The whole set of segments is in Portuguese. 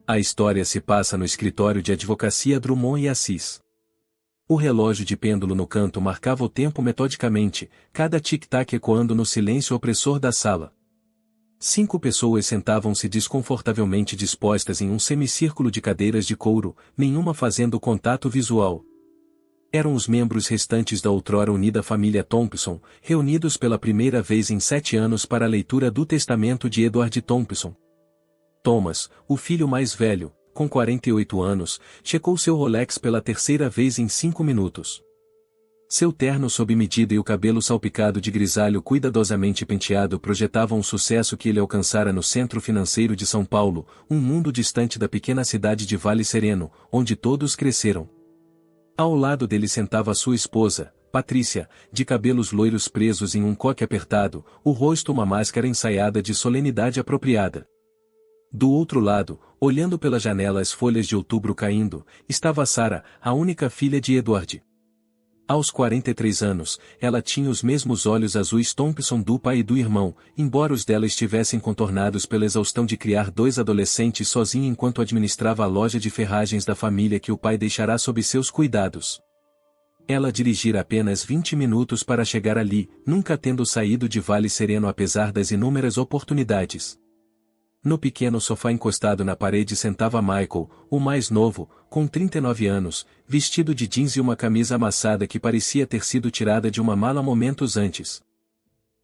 A história se passa no escritório de advocacia Drummond e Assis. O relógio de pêndulo no canto marcava o tempo metodicamente, cada tic-tac ecoando no silêncio opressor da sala. 5 pessoas sentavam-se desconfortavelmente dispostas em um semicírculo de cadeiras de couro, nenhuma fazendo contato visual. Eram os membros restantes da outrora unida família Thompson, reunidos pela primeira vez em 7 anos para a leitura do testamento de Edward Thompson. Thomas, o filho mais velho, com 48 anos, checou seu Rolex pela terceira vez em 5 minutos. Seu terno sob medida e o cabelo salpicado de grisalho cuidadosamente penteado projetavam o sucesso que ele alcançara no centro financeiro de São Paulo, um mundo distante da pequena cidade de Vale Sereno, onde todos cresceram. Ao lado dele sentava sua esposa, Patrícia, de cabelos loiros presos em um coque apertado, o rosto uma máscara ensaiada de solenidade apropriada. Do outro lado, olhando pela janela as folhas de outubro caindo, estava Sarah, a única filha de Edward. Aos 43 anos, ela tinha os mesmos olhos azuis Thompson do pai e do irmão, embora os dela estivessem contornados pela exaustão de criar 2 adolescentes sozinha enquanto administrava a loja de ferragens da família que o pai deixará sob seus cuidados. Ela dirigira apenas 20 minutos para chegar ali, nunca tendo saído de Vale Sereno apesar das inúmeras oportunidades. No pequeno sofá encostado na parede sentava Michael, o mais novo, com 39 anos, vestido de jeans e uma camisa amassada que parecia ter sido tirada de uma mala momentos antes.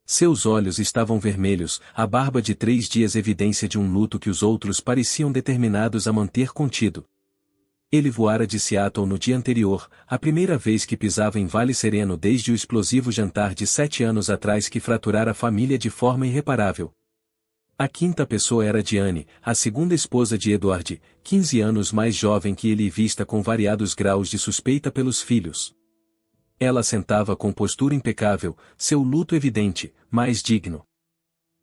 Seus olhos estavam vermelhos, a barba de 3 dias evidência de um luto que os outros pareciam determinados a manter contido. Ele voara de Seattle no dia anterior, a primeira vez que pisava em Vale Sereno desde o explosivo jantar de 7 anos atrás que fraturara a família de forma irreparável. A quinta pessoa era Diane, a segunda esposa de Edward, 15 anos mais jovem que ele e vista com variados graus de suspeita pelos filhos. Ela sentava com postura impecável, seu luto evidente, mas digno.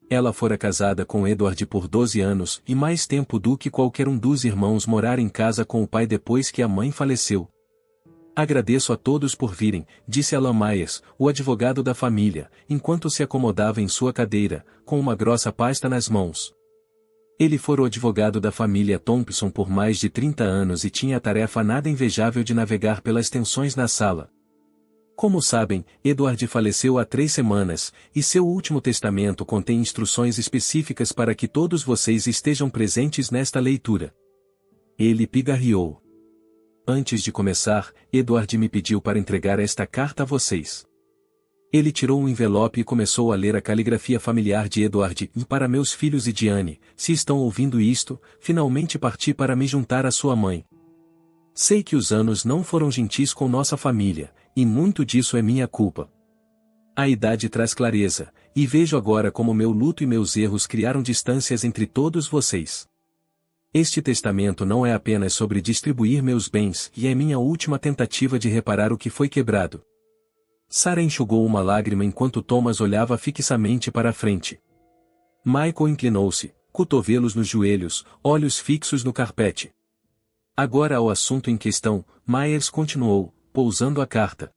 Ela fora casada com Edward por 12 anos e mais tempo do que qualquer um dos irmãos morar em casa com o pai depois que a mãe faleceu. Agradeço a todos por virem, disse Alan Myers, o advogado da família, enquanto se acomodava em sua cadeira, com uma grossa pasta nas mãos. Ele fora o advogado da família Thompson por mais de 30 anos e tinha a tarefa nada invejável de navegar pelas tensões na sala. Como sabem, Edward faleceu há 3 semanas, e seu último testamento contém instruções específicas para que todos vocês estejam presentes nesta leitura. Ele pigarreou. Antes de começar, Edward me pediu para entregar esta carta a vocês. Ele tirou um envelope e começou a ler a caligrafia familiar de Edward. E para meus filhos e Diane, se estão ouvindo isto, finalmente parti para me juntar à sua mãe. Sei que os anos não foram gentis com nossa família, e muito disso é minha culpa. A idade traz clareza, e vejo agora como meu luto e meus erros criaram distâncias entre todos vocês. Este testamento não é apenas sobre distribuir meus bens e é minha última tentativa de reparar o que foi quebrado. Sarah enxugou uma lágrima enquanto Thomas olhava fixamente para a frente. Michael inclinou-se, cotovelos nos joelhos, olhos fixos no carpete. Agora ao assunto em questão, Myers continuou, pousando a carta.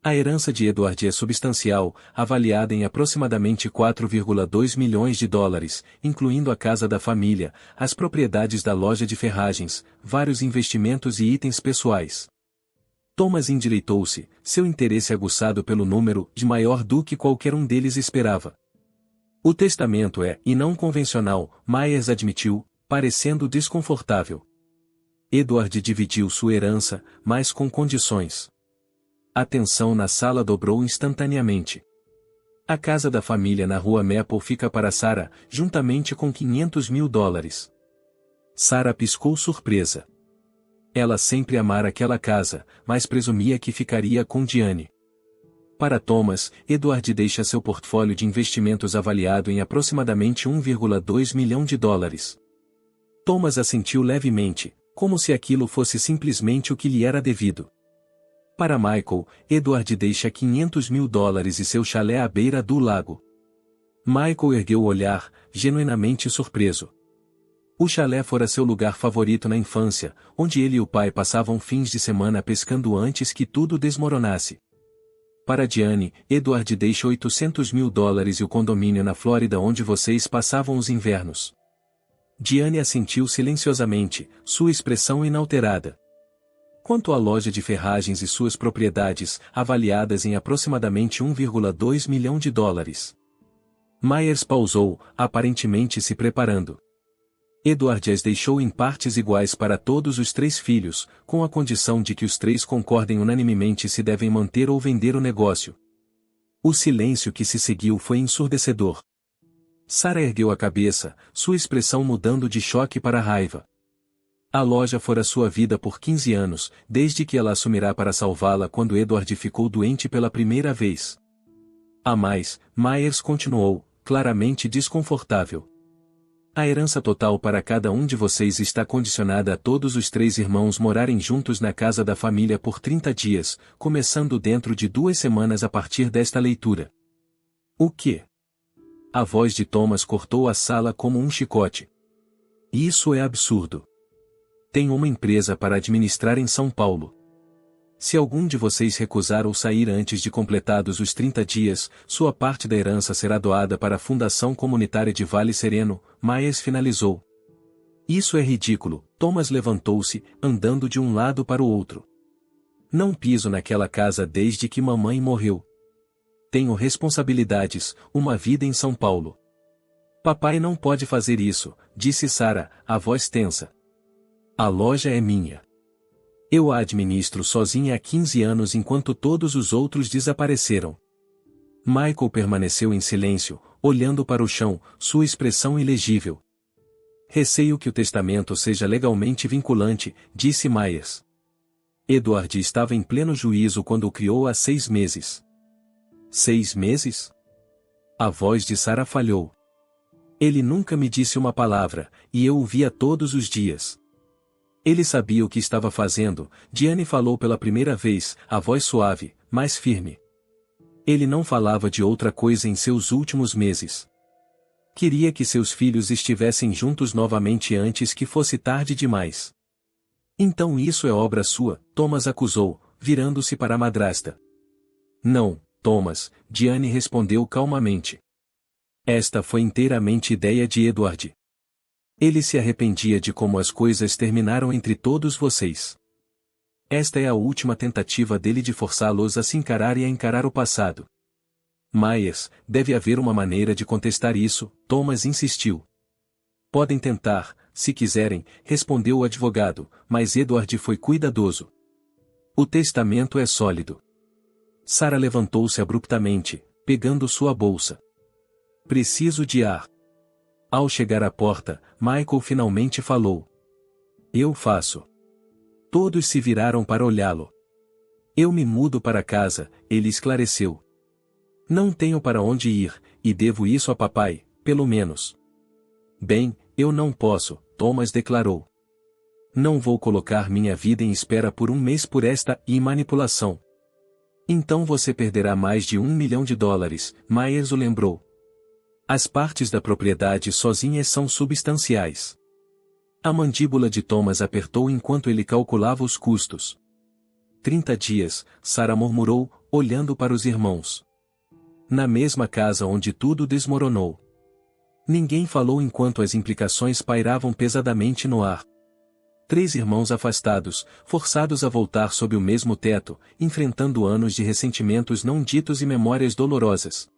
A herança de Edward é substancial, avaliada em aproximadamente 4,2 milhões de dólares, incluindo a casa da família, as propriedades da loja de ferragens, vários investimentos e itens pessoais. Thomas endireitou-se, seu interesse aguçado pelo número de maior do que qualquer um deles esperava. O testamento é, e não convencional, Myers admitiu, parecendo desconfortável. Edward dividiu sua herança, mas com condições. A tensão na sala dobrou instantaneamente. A casa da família na rua Maple fica para Sarah, juntamente com 500 mil dólares. Sarah piscou surpresa. Ela sempre amara aquela casa, mas presumia que ficaria com Diane. Para Thomas, Edward deixa seu portfólio de investimentos avaliado em aproximadamente 1,2 milhão de dólares. Thomas assentiu levemente, como se aquilo fosse simplesmente o que lhe era devido. Para Michael, Edward deixa 500 mil dólares e seu chalé à beira do lago. Michael ergueu o olhar, genuinamente surpreso. O chalé fora seu lugar favorito na infância, onde ele e o pai passavam fins de semana pescando antes que tudo desmoronasse. Para Diane, Edward deixa 800 mil dólares e o condomínio na Flórida onde vocês passavam os invernos. Diane assentiu silenciosamente, sua expressão inalterada. Quanto à loja de ferragens e suas propriedades, avaliadas em aproximadamente 1,2 milhão de dólares. Myers pausou, aparentemente se preparando. Edward as deixou em partes iguais para todos os 3 filhos, com a condição de que os 3 concordem unanimemente se devem manter ou vender o negócio. O silêncio que se seguiu foi ensurdecedor. Sarah ergueu a cabeça, sua expressão mudando de choque para raiva. A loja fora sua vida por 15 anos, desde que ela assumirá para salvá-la quando Edward ficou doente pela primeira vez. A mais, Myers continuou, claramente desconfortável. A herança total para cada um de vocês está condicionada a todos os 3 irmãos morarem juntos na casa da família por 30 dias, começando dentro de 2 semanas a partir desta leitura. O quê? A voz de Thomas cortou a sala como um chicote. Isso é absurdo. Tenho uma empresa para administrar em São Paulo. Se algum de vocês recusar ou sair antes de completados os 30 dias, sua parte da herança será doada para a Fundação Comunitária de Vale Sereno, Myers finalizou. Isso é ridículo. Thomas levantou-se, andando de um lado para o outro. Não piso naquela casa desde que mamãe morreu. Tenho responsabilidades, uma vida em São Paulo. Papai não pode fazer isso, disse Sarah, a voz tensa. A loja é minha. Eu a administro sozinha há 15 anos enquanto todos os outros desapareceram. Michael permaneceu em silêncio, olhando para o chão, sua expressão ilegível. Receio que o testamento seja legalmente vinculante, disse Myers. Edward estava em pleno juízo quando o criou há 6 meses. 6 meses? A voz de Sarah falhou. Ele nunca me disse uma palavra, e eu o via todos os dias. Ele sabia o que estava fazendo, Diane falou pela primeira vez, a voz suave, mas firme. Ele não falava de outra coisa em seus últimos meses. Queria que seus filhos estivessem juntos novamente antes que fosse tarde demais. Então isso é obra sua, Thomas acusou, virando-se para a madrasta. Não, Thomas, Diane respondeu calmamente. Esta foi inteiramente ideia de Edward. Ele se arrependia de como as coisas terminaram entre todos vocês. Esta é a última tentativa dele de forçá-los a se encarar e a encarar o passado. Myers, deve haver uma maneira de contestar isso, Thomas insistiu. Podem tentar, se quiserem, respondeu o advogado, mas Edward foi cuidadoso. O testamento é sólido. Sarah levantou-se abruptamente, pegando sua bolsa. Preciso de ar. Ao chegar à porta, Michael finalmente falou. Eu faço. Todos se viraram para olhá-lo. Eu me mudo para casa, ele esclareceu. Não tenho para onde ir, e devo isso a papai, pelo menos. Bem, eu não posso, Thomas declarou. Não vou colocar minha vida em espera por 1 mês por esta manipulação. Então você perderá mais de $1 milhão, Myers o lembrou. As partes da propriedade sozinhas são substanciais. A mandíbula de Thomas apertou enquanto ele calculava os custos. 30 dias, Sarah murmurou, olhando para os irmãos. Na mesma casa onde tudo desmoronou. Ninguém falou enquanto as implicações pairavam pesadamente no ar. 3 irmãos afastados, forçados a voltar sob o mesmo teto, enfrentando anos de ressentimentos não ditos e memórias dolorosas.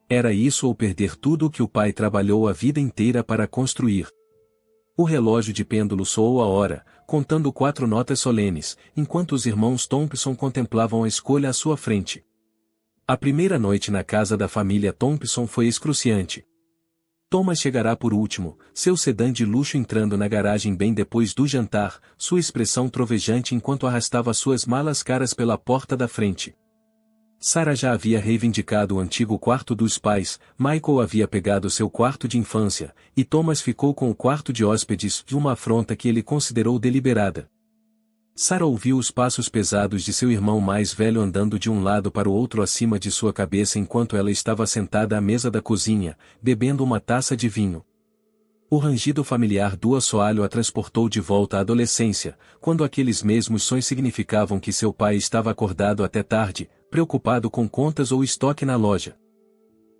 Era isso ou perder tudo o que o pai trabalhou a vida inteira para construir. O relógio de pêndulo soou a hora, contando 4 notas solenes, enquanto os irmãos Thompson contemplavam a escolha à sua frente. A primeira noite na casa da família Thompson foi excruciante. Thomas chegará por último, seu sedã de luxo entrando na garagem bem depois do jantar, sua expressão trovejante enquanto arrastava suas malas caras pela porta da frente. Sarah já havia reivindicado o antigo quarto dos pais, Michael havia pegado seu quarto de infância, e Thomas ficou com o quarto de hóspedes, de uma afronta que ele considerou deliberada. Sarah ouviu os passos pesados de seu irmão mais velho andando de um lado para o outro acima de sua cabeça enquanto ela estava sentada à mesa da cozinha, bebendo uma taça de vinho. O rangido familiar do assoalho a transportou de volta à adolescência, quando aqueles mesmos sons significavam que seu pai estava acordado até tarde, preocupado com contas ou estoque na loja.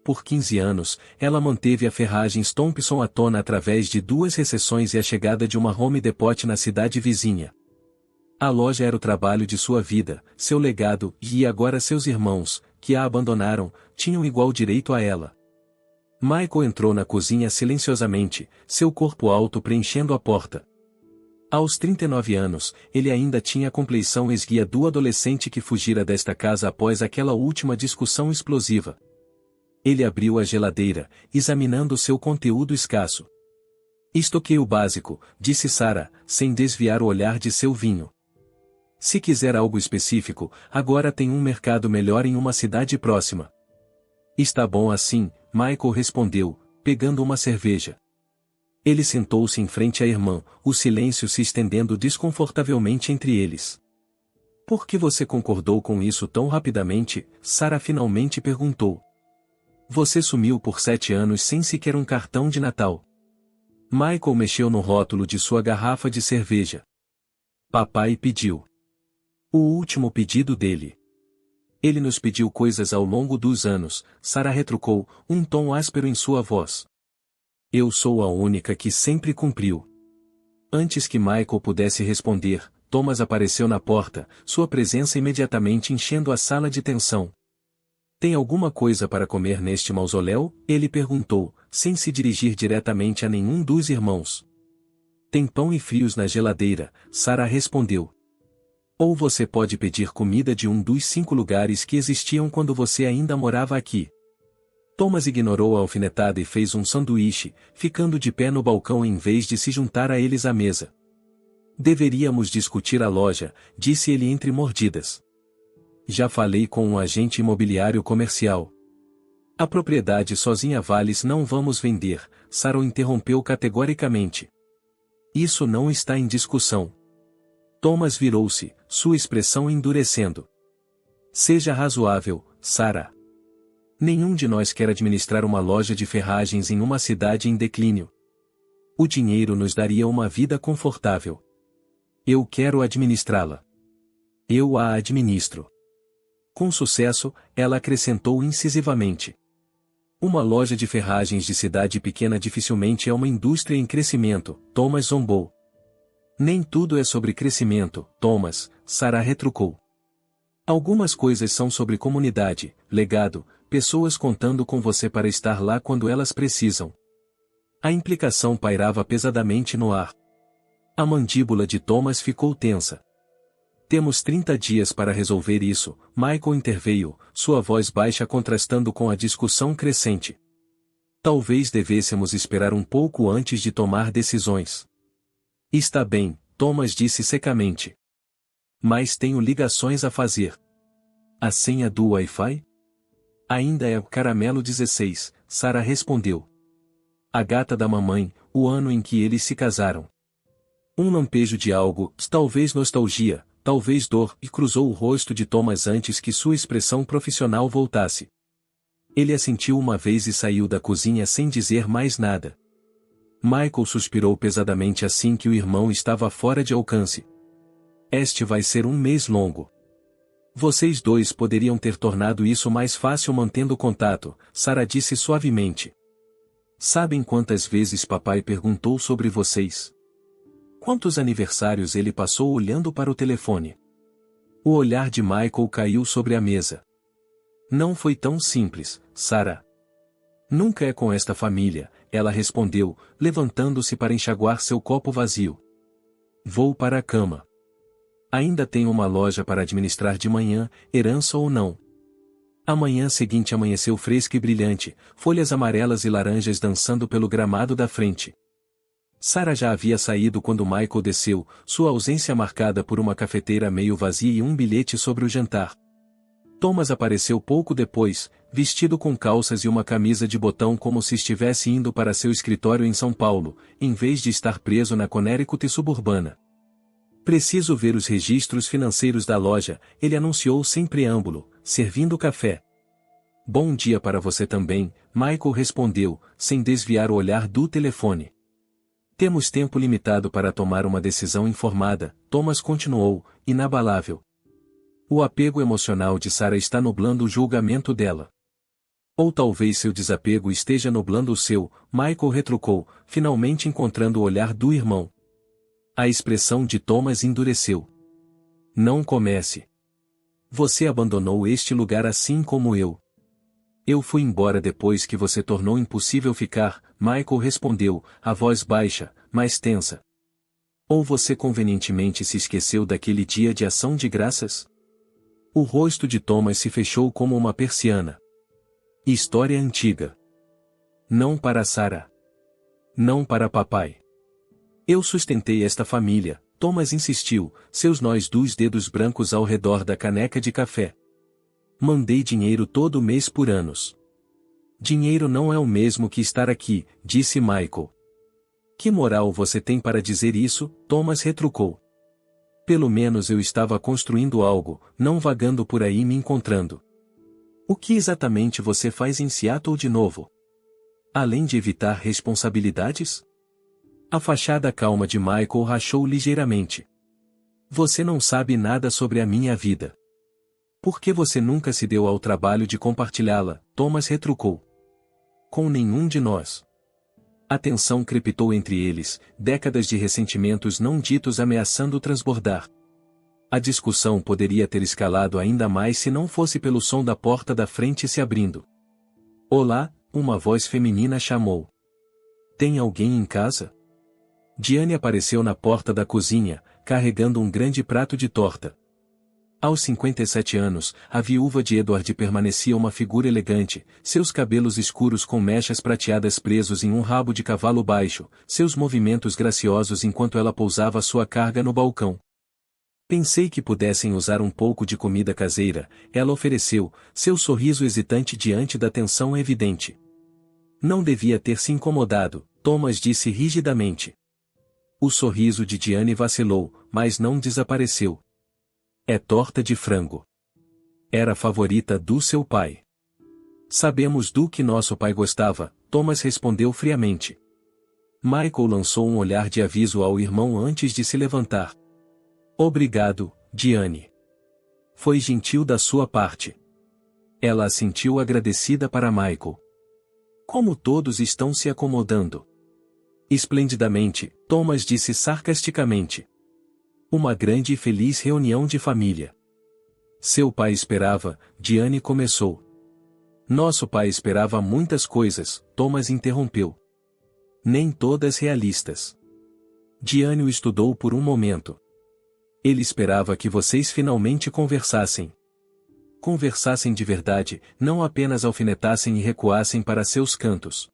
Por 15 anos, ela manteve a Ferragens Thompson à tona através de 2 recessões e a chegada de uma Home Depot na cidade vizinha. A loja era o trabalho de sua vida, seu legado, e agora seus irmãos, que a abandonaram, tinham igual direito a ela. Michael entrou na cozinha silenciosamente, seu corpo alto preenchendo a porta. Aos 39 anos, ele ainda tinha a compleição esguia do adolescente que fugira desta casa após aquela última discussão explosiva. Ele abriu a geladeira, examinando seu conteúdo escasso. Estoquei o básico, disse Sarah, sem desviar o olhar de seu vinho. Se quiser algo específico, agora tem um mercado melhor em uma cidade próxima. Está bom assim, Michael respondeu, pegando uma cerveja. Ele sentou-se em frente à irmã, o silêncio se estendendo desconfortavelmente entre eles. Por que você concordou com isso tão rapidamente? Sarah finalmente perguntou. Você sumiu por 7 anos sem sequer um cartão de Natal. Michael mexeu no rótulo de sua garrafa de cerveja. Papai pediu. O último pedido dele. Ele nos pediu coisas ao longo dos anos, Sarah retrucou, um tom áspero em sua voz. Eu sou a única que sempre cumpriu. Antes que Michael pudesse responder, Thomas apareceu na porta, sua presença imediatamente enchendo a sala de tensão. Tem alguma coisa para comer neste mausoléu? Ele perguntou, sem se dirigir diretamente a nenhum dos irmãos. Tem pão e frios na geladeira, Sarah respondeu. Ou você pode pedir comida de um dos 5 lugares que existiam quando você ainda morava aqui. Thomas ignorou a alfinetada e fez um sanduíche, ficando de pé no balcão em vez de se juntar a eles à mesa. Deveríamos discutir a loja, disse ele entre mordidas. Já falei com um agente imobiliário comercial. A propriedade sozinha vale. Não vamos vender, Sarah interrompeu categoricamente. Isso não está em discussão. Thomas virou-se, sua expressão endurecendo. Seja razoável, Sarah. Nenhum de nós quer administrar uma loja de ferragens em uma cidade em declínio. O dinheiro nos daria uma vida confortável. Eu quero administrá-la. Eu a administro. Com sucesso, ela acrescentou incisivamente. Uma loja de ferragens de cidade pequena dificilmente é uma indústria em crescimento, Thomas zombou. Nem tudo é sobre crescimento, Thomas, Sarah retrucou. Algumas coisas são sobre comunidade, legado, pessoas contando com você para estar lá quando elas precisam. A implicação pairava pesadamente no ar. A mandíbula de Thomas ficou tensa. Temos 30 dias para resolver isso, Michael interveio, sua voz baixa contrastando com a discussão crescente. Talvez devêssemos esperar um pouco antes de tomar decisões. Está bem, Thomas disse secamente. Mas tenho ligações a fazer. A senha do Wi-Fi? Ainda é o Caramelo 16, Sarah respondeu. A gata da mamãe, o ano em que eles se casaram. Um lampejo de algo, talvez nostalgia, talvez dor, e cruzou o rosto de Thomas antes que sua expressão profissional voltasse. Ele assentiu uma vez e saiu da cozinha sem dizer mais nada. Michael suspirou pesadamente assim que o irmão estava fora de alcance. Este vai ser um mês longo. Vocês dois poderiam ter tornado isso mais fácil mantendo contato, Sarah disse suavemente. Sabem quantas vezes papai perguntou sobre vocês? Quantos aniversários ele passou olhando para o telefone? O olhar de Michael caiu sobre a mesa. Não foi tão simples, Sarah. Nunca é com esta família, ela respondeu, levantando-se para enxaguar seu copo vazio. Vou para a cama. Ainda tenho uma loja para administrar de manhã, herança ou não. A manhã seguinte amanheceu fresca e brilhante, folhas amarelas e laranjas dançando pelo gramado da frente. Sarah já havia saído quando Michael desceu, sua ausência marcada por uma cafeteira meio vazia e um bilhete sobre o jantar. Thomas apareceu pouco depois, vestido com calças e uma camisa de botão como se estivesse indo para seu escritório em São Paulo, em vez de estar preso na Connecticut suburbana. Preciso ver os registros financeiros da loja, ele anunciou sem preâmbulo, servindo café. Bom dia para você também, Michael respondeu, sem desviar o olhar do telefone. Temos tempo limitado para tomar uma decisão informada, Thomas continuou, inabalável. O apego emocional de Sarah está nublando o julgamento dela. Ou talvez seu desapego esteja nublando o seu, Michael retrucou, finalmente encontrando o olhar do irmão. A expressão de Thomas endureceu. Não comece. Você abandonou este lugar assim como eu. Eu fui embora depois que você tornou impossível ficar, Michael respondeu, a voz baixa, mas tensa. Ou você convenientemente se esqueceu daquele dia de ação de graças? O rosto de Thomas se fechou como uma persiana. História antiga. Não para Sarah. Não para papai. Eu sustentei esta família, Thomas insistiu, seus nós dos dedos brancos ao redor da caneca de café. Mandei dinheiro todo mês por anos. Dinheiro não é o mesmo que estar aqui, disse Michael. Que moral você tem para dizer isso? Thomas retrucou. Pelo menos eu estava construindo algo, não vagando por aí me encontrando. O que exatamente você faz em Seattle de novo? Além de evitar responsabilidades? A fachada calma de Michael rachou ligeiramente. Você não sabe nada sobre a minha vida. Por que você nunca se deu ao trabalho de compartilhá-la? Thomas retrucou. Com nenhum de nós. A tensão crepitou entre eles, décadas de ressentimentos não ditos ameaçando transbordar. A discussão poderia ter escalado ainda mais se não fosse pelo som da porta da frente se abrindo. Olá, uma voz feminina chamou. Tem alguém em casa? Diane apareceu na porta da cozinha, carregando um grande prato de torta. Aos 57 anos, a viúva de Edward permanecia uma figura elegante, seus cabelos escuros com mechas prateadas presos em um rabo de cavalo baixo, seus movimentos graciosos enquanto ela pousava sua carga no balcão. Pensei que pudessem usar um pouco de comida caseira, ela ofereceu, seu sorriso hesitante diante da tensão evidente. Não devia ter se incomodado, Thomas disse rigidamente. O sorriso de Diane vacilou, mas não desapareceu. É torta de frango. Era a favorita do seu pai. Sabemos do que nosso pai gostava, Thomas respondeu friamente. Michael lançou um olhar de aviso ao irmão antes de se levantar. Obrigado, Diane. Foi gentil da sua parte. Ela assentiu agradecida para Michael. Como todos estão se acomodando? Esplendidamente, Thomas disse sarcasticamente. Uma grande e feliz reunião de família. Seu pai esperava, Diane começou. Nosso pai esperava muitas coisas, Thomas interrompeu. Nem todas realistas. Diane o estudou por um momento. Ele esperava que vocês finalmente conversassem. Conversassem de verdade, não apenas alfinetassem e recuassem para seus cantos.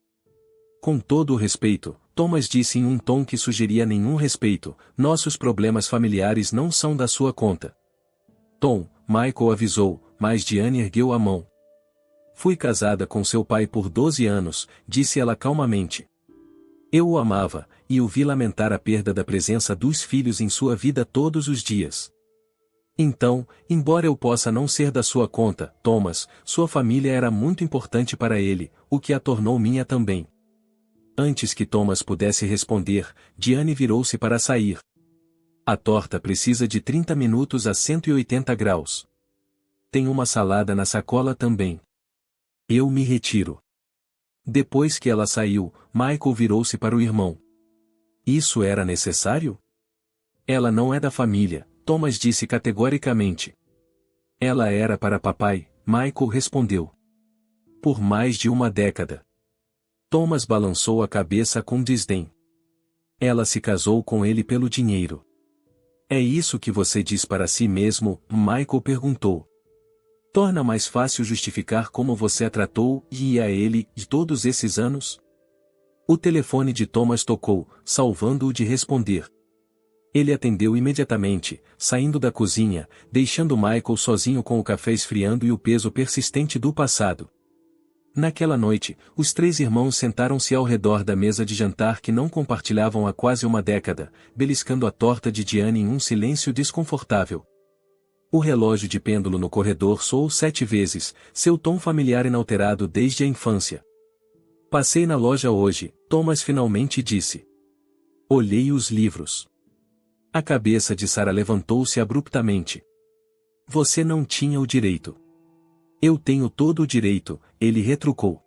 Com todo o respeito, Thomas disse em um tom que sugeria nenhum respeito, nossos problemas familiares não são da sua conta. Tom, Michael avisou, mas Diane ergueu a mão. Fui casada com seu pai por 12 anos, disse ela calmamente. Eu o amava, e o vi lamentar a perda da presença dos filhos em sua vida todos os dias. Então, embora eu possa não ser da sua conta, Thomas, sua família era muito importante para ele, o que a tornou minha também. Antes que Thomas pudesse responder, Diane virou-se para sair. A torta precisa de 30 minutos a 180 graus. Tem uma salada na sacola também. Eu me retiro. Depois que ela saiu, Michael virou-se para o irmão. Isso era necessário? Ela não é da família, Thomas disse categoricamente. Ela era para papai, Michael respondeu. Por mais de uma década. Thomas balançou a cabeça com desdém. Ela se casou com ele pelo dinheiro. É isso que você diz para si mesmo? Michael perguntou. Torna mais fácil justificar como você a tratou e a ele de todos esses anos? O telefone de Thomas tocou, salvando-o de responder. Ele atendeu imediatamente, saindo da cozinha, deixando Michael sozinho com o café esfriando e o peso persistente do passado. Naquela noite, os três irmãos sentaram-se ao redor da mesa de jantar que não compartilhavam há quase uma década, beliscando a torta de Diane em um silêncio desconfortável. O relógio de pêndulo no corredor soou 7 vezes, seu tom familiar inalterado desde a infância. Passei na loja hoje, Thomas finalmente disse. Olhei os livros. A cabeça de Sarah levantou-se abruptamente. Você não tinha o direito. Eu tenho todo o direito, ele retrucou.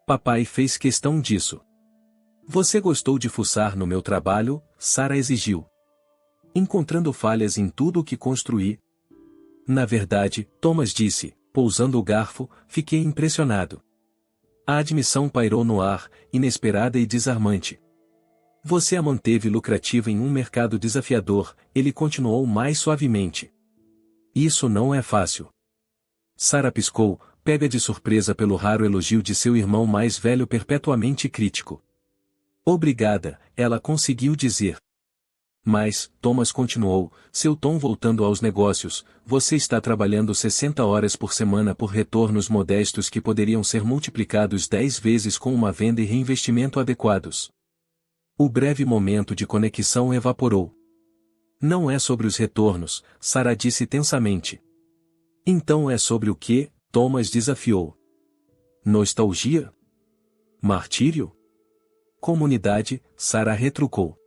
Papai fez questão disso. Você gostou de fuçar no meu trabalho? Sarah exigiu. Encontrando falhas em tudo o que construí? Na verdade, Thomas disse, pousando o garfo, fiquei impressionado. A admissão pairou no ar, inesperada e desarmante. Você a manteve lucrativa em um mercado desafiador, ele continuou mais suavemente. Isso não é fácil. Sarah piscou, pega de surpresa pelo raro elogio de seu irmão mais velho perpetuamente crítico. Obrigada, ela conseguiu dizer. Mas, Thomas continuou, seu tom voltando aos negócios, você está trabalhando 60 horas por semana por retornos modestos que poderiam ser multiplicados 10 vezes com uma venda e reinvestimento adequados. O breve momento de conexão evaporou. Não é sobre os retornos, Sarah disse tensamente. Então é sobre o que? Thomas desafiou. Nostalgia? Martírio? Comunidade, Sarah retrucou.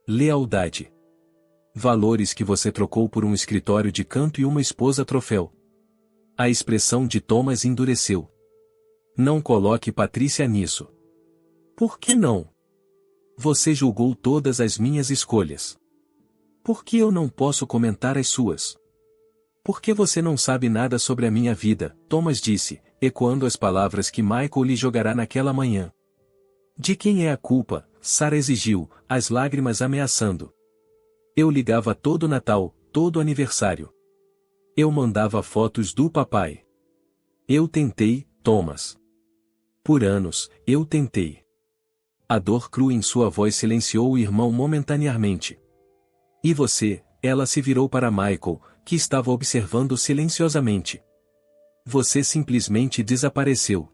Lealdade. Valores que você trocou por um escritório de canto e uma esposa troféu. A expressão de Thomas endureceu. Não coloque Patrícia nisso. Por que não? Você julgou todas as minhas escolhas. Por que eu não posso comentar as suas? Por que você não sabe nada sobre a minha vida? Thomas disse, ecoando as palavras que Michael lhe jogará naquela manhã. De quem é a culpa? Sarah exigiu, as lágrimas ameaçando. Eu ligava todo Natal, todo aniversário. Eu mandava fotos do papai. Eu tentei, Thomas. Por anos, eu tentei. A dor crua em sua voz silenciou o irmão momentaneamente. E você? Ela se virou para Michael, que estava observando silenciosamente. Você simplesmente desapareceu.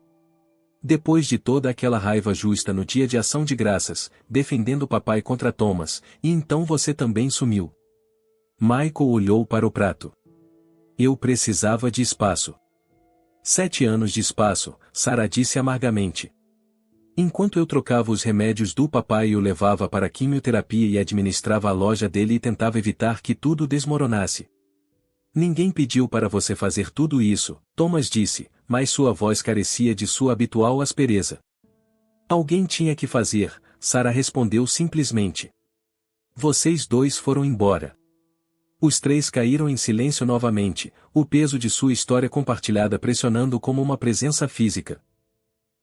Depois de toda aquela raiva justa no dia de ação de graças, defendendo o papai contra Thomas, e então você também sumiu. Michael olhou para o prato. Eu precisava de espaço. 7 anos de espaço, Sarah disse amargamente. Enquanto eu trocava os remédios do papai e o levava para a quimioterapia e administrava a loja dele e tentava evitar que tudo desmoronasse. Ninguém pediu para você fazer tudo isso, Thomas disse, mas sua voz carecia de sua habitual aspereza. Alguém tinha que fazer, Sarah respondeu simplesmente. Vocês dois foram embora. Os três caíram em silêncio novamente, o peso de sua história compartilhada pressionando como uma presença física.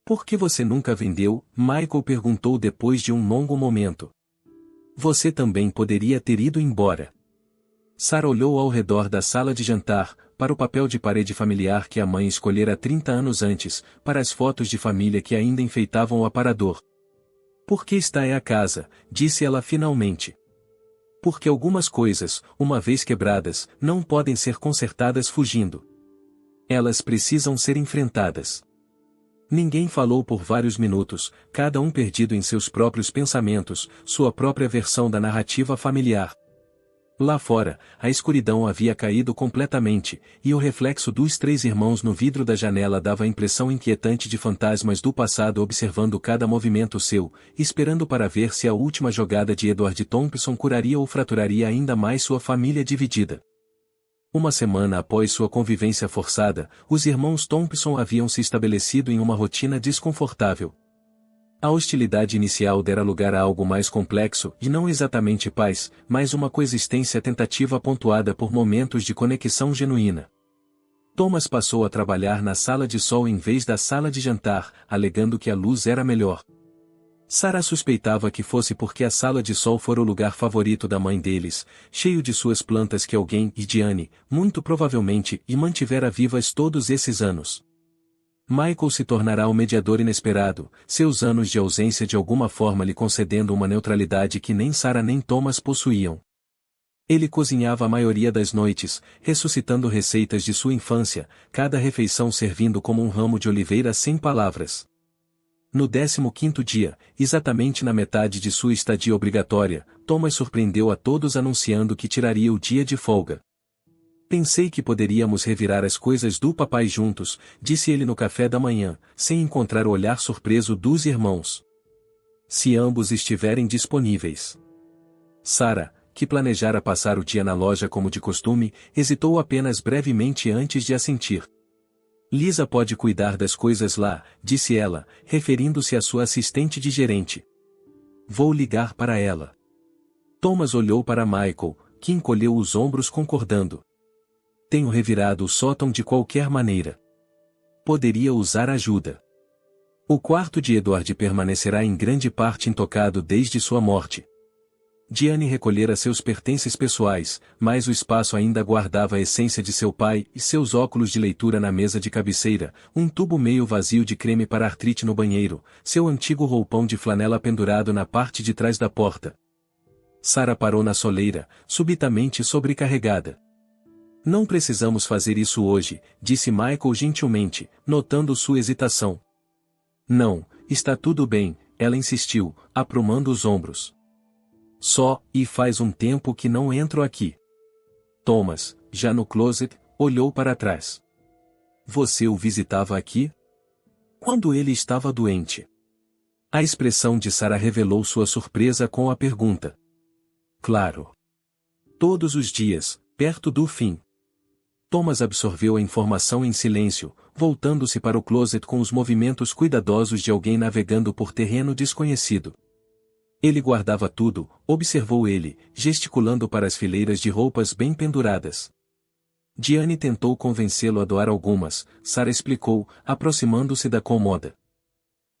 Por que você nunca vendeu? Michael perguntou depois de um longo momento. Você também poderia ter ido embora. Sarah olhou ao redor da sala de jantar, para o papel de parede familiar que a mãe escolhera 30 anos antes, para as fotos de família que ainda enfeitavam o aparador. Por que está a casa? Disse ela finalmente. Porque algumas coisas, uma vez quebradas, não podem ser consertadas fugindo. Elas precisam ser enfrentadas. Ninguém falou por vários minutos, cada um perdido em seus próprios pensamentos, sua própria versão da narrativa familiar. Lá fora, a escuridão havia caído completamente, e o reflexo dos três irmãos no vidro da janela dava a impressão inquietante de fantasmas do passado observando cada movimento seu, esperando para ver se a última jogada de Edward Thompson curaria ou fraturaria ainda mais sua família dividida. Uma semana após sua convivência forçada, os irmãos Thompson haviam se estabelecido em uma rotina desconfortável. A hostilidade inicial dera lugar a algo mais complexo, e não exatamente paz, mas uma coexistência tentativa pontuada por momentos de conexão genuína. Thomas passou a trabalhar na sala de sol em vez da sala de jantar, alegando que a luz era melhor. Sarah suspeitava que fosse porque a sala de sol fora o lugar favorito da mãe deles, cheio de suas plantas que alguém, e Diane, muito provavelmente, e mantivera vivas todos esses anos. Michael se tornará o mediador inesperado, seus anos de ausência de alguma forma lhe concedendo uma neutralidade que nem Sarah nem Thomas possuíam. Ele cozinhava a maioria das noites, ressuscitando receitas de sua infância, cada refeição servindo como um ramo de oliveira sem palavras. No 15º dia, exatamente na metade de sua estadia obrigatória, Thomas surpreendeu a todos anunciando que tiraria o dia de folga. Pensei que poderíamos revirar as coisas do papai juntos, disse ele no café da manhã, sem encontrar o olhar surpreso dos irmãos. Se ambos estiverem disponíveis. Sarah, que planejara passar o dia na loja como de costume, hesitou apenas brevemente antes de assentir. Lisa pode cuidar das coisas lá, disse ela, referindo-se à sua assistente de gerente. Vou ligar para ela. Thomas olhou para Michael, que encolheu os ombros concordando. Tenho revirado o sótão de qualquer maneira. Poderia usar ajuda. O quarto de Edward permanecerá em grande parte intocado desde sua morte. Diane recolhera seus pertences pessoais, mas o espaço ainda guardava a essência de seu pai e seus óculos de leitura na mesa de cabeceira, um tubo meio vazio de creme para artrite no banheiro, seu antigo roupão de flanela pendurado na parte de trás da porta. Sarah parou na soleira, subitamente sobrecarregada. Não precisamos fazer isso hoje, disse Michael gentilmente, notando sua hesitação. Não, está tudo bem, ela insistiu, aprumando os ombros. E faz um tempo que não entro aqui. Thomas, já no closet, olhou para trás. Você o visitava aqui? Quando ele estava doente. A expressão de Sarah revelou sua surpresa com a pergunta. Claro. Todos os dias, perto do fim. Thomas absorveu a informação em silêncio, voltando-se para o closet com os movimentos cuidadosos de alguém navegando por terreno desconhecido. Ele guardava tudo, observou ele, gesticulando para as fileiras de roupas bem penduradas. Diane tentou convencê-lo a doar algumas, Sarah explicou, aproximando-se da cômoda.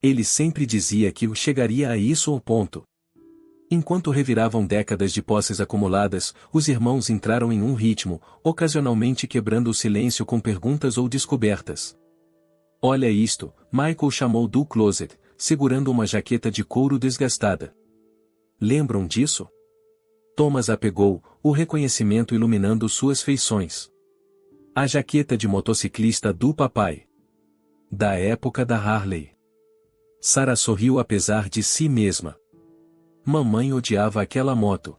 Ele sempre dizia que chegaria a isso ao ponto. Enquanto reviravam décadas de posses acumuladas, os irmãos entraram em um ritmo, ocasionalmente quebrando o silêncio com perguntas ou descobertas. Olha isto, Michael chamou do closet, segurando uma jaqueta de couro desgastada. Lembram disso? Thomas a pegou, o reconhecimento iluminando suas feições. A jaqueta de motociclista do papai. Da época da Harley. Sarah sorriu apesar de si mesma. Mamãe odiava aquela moto.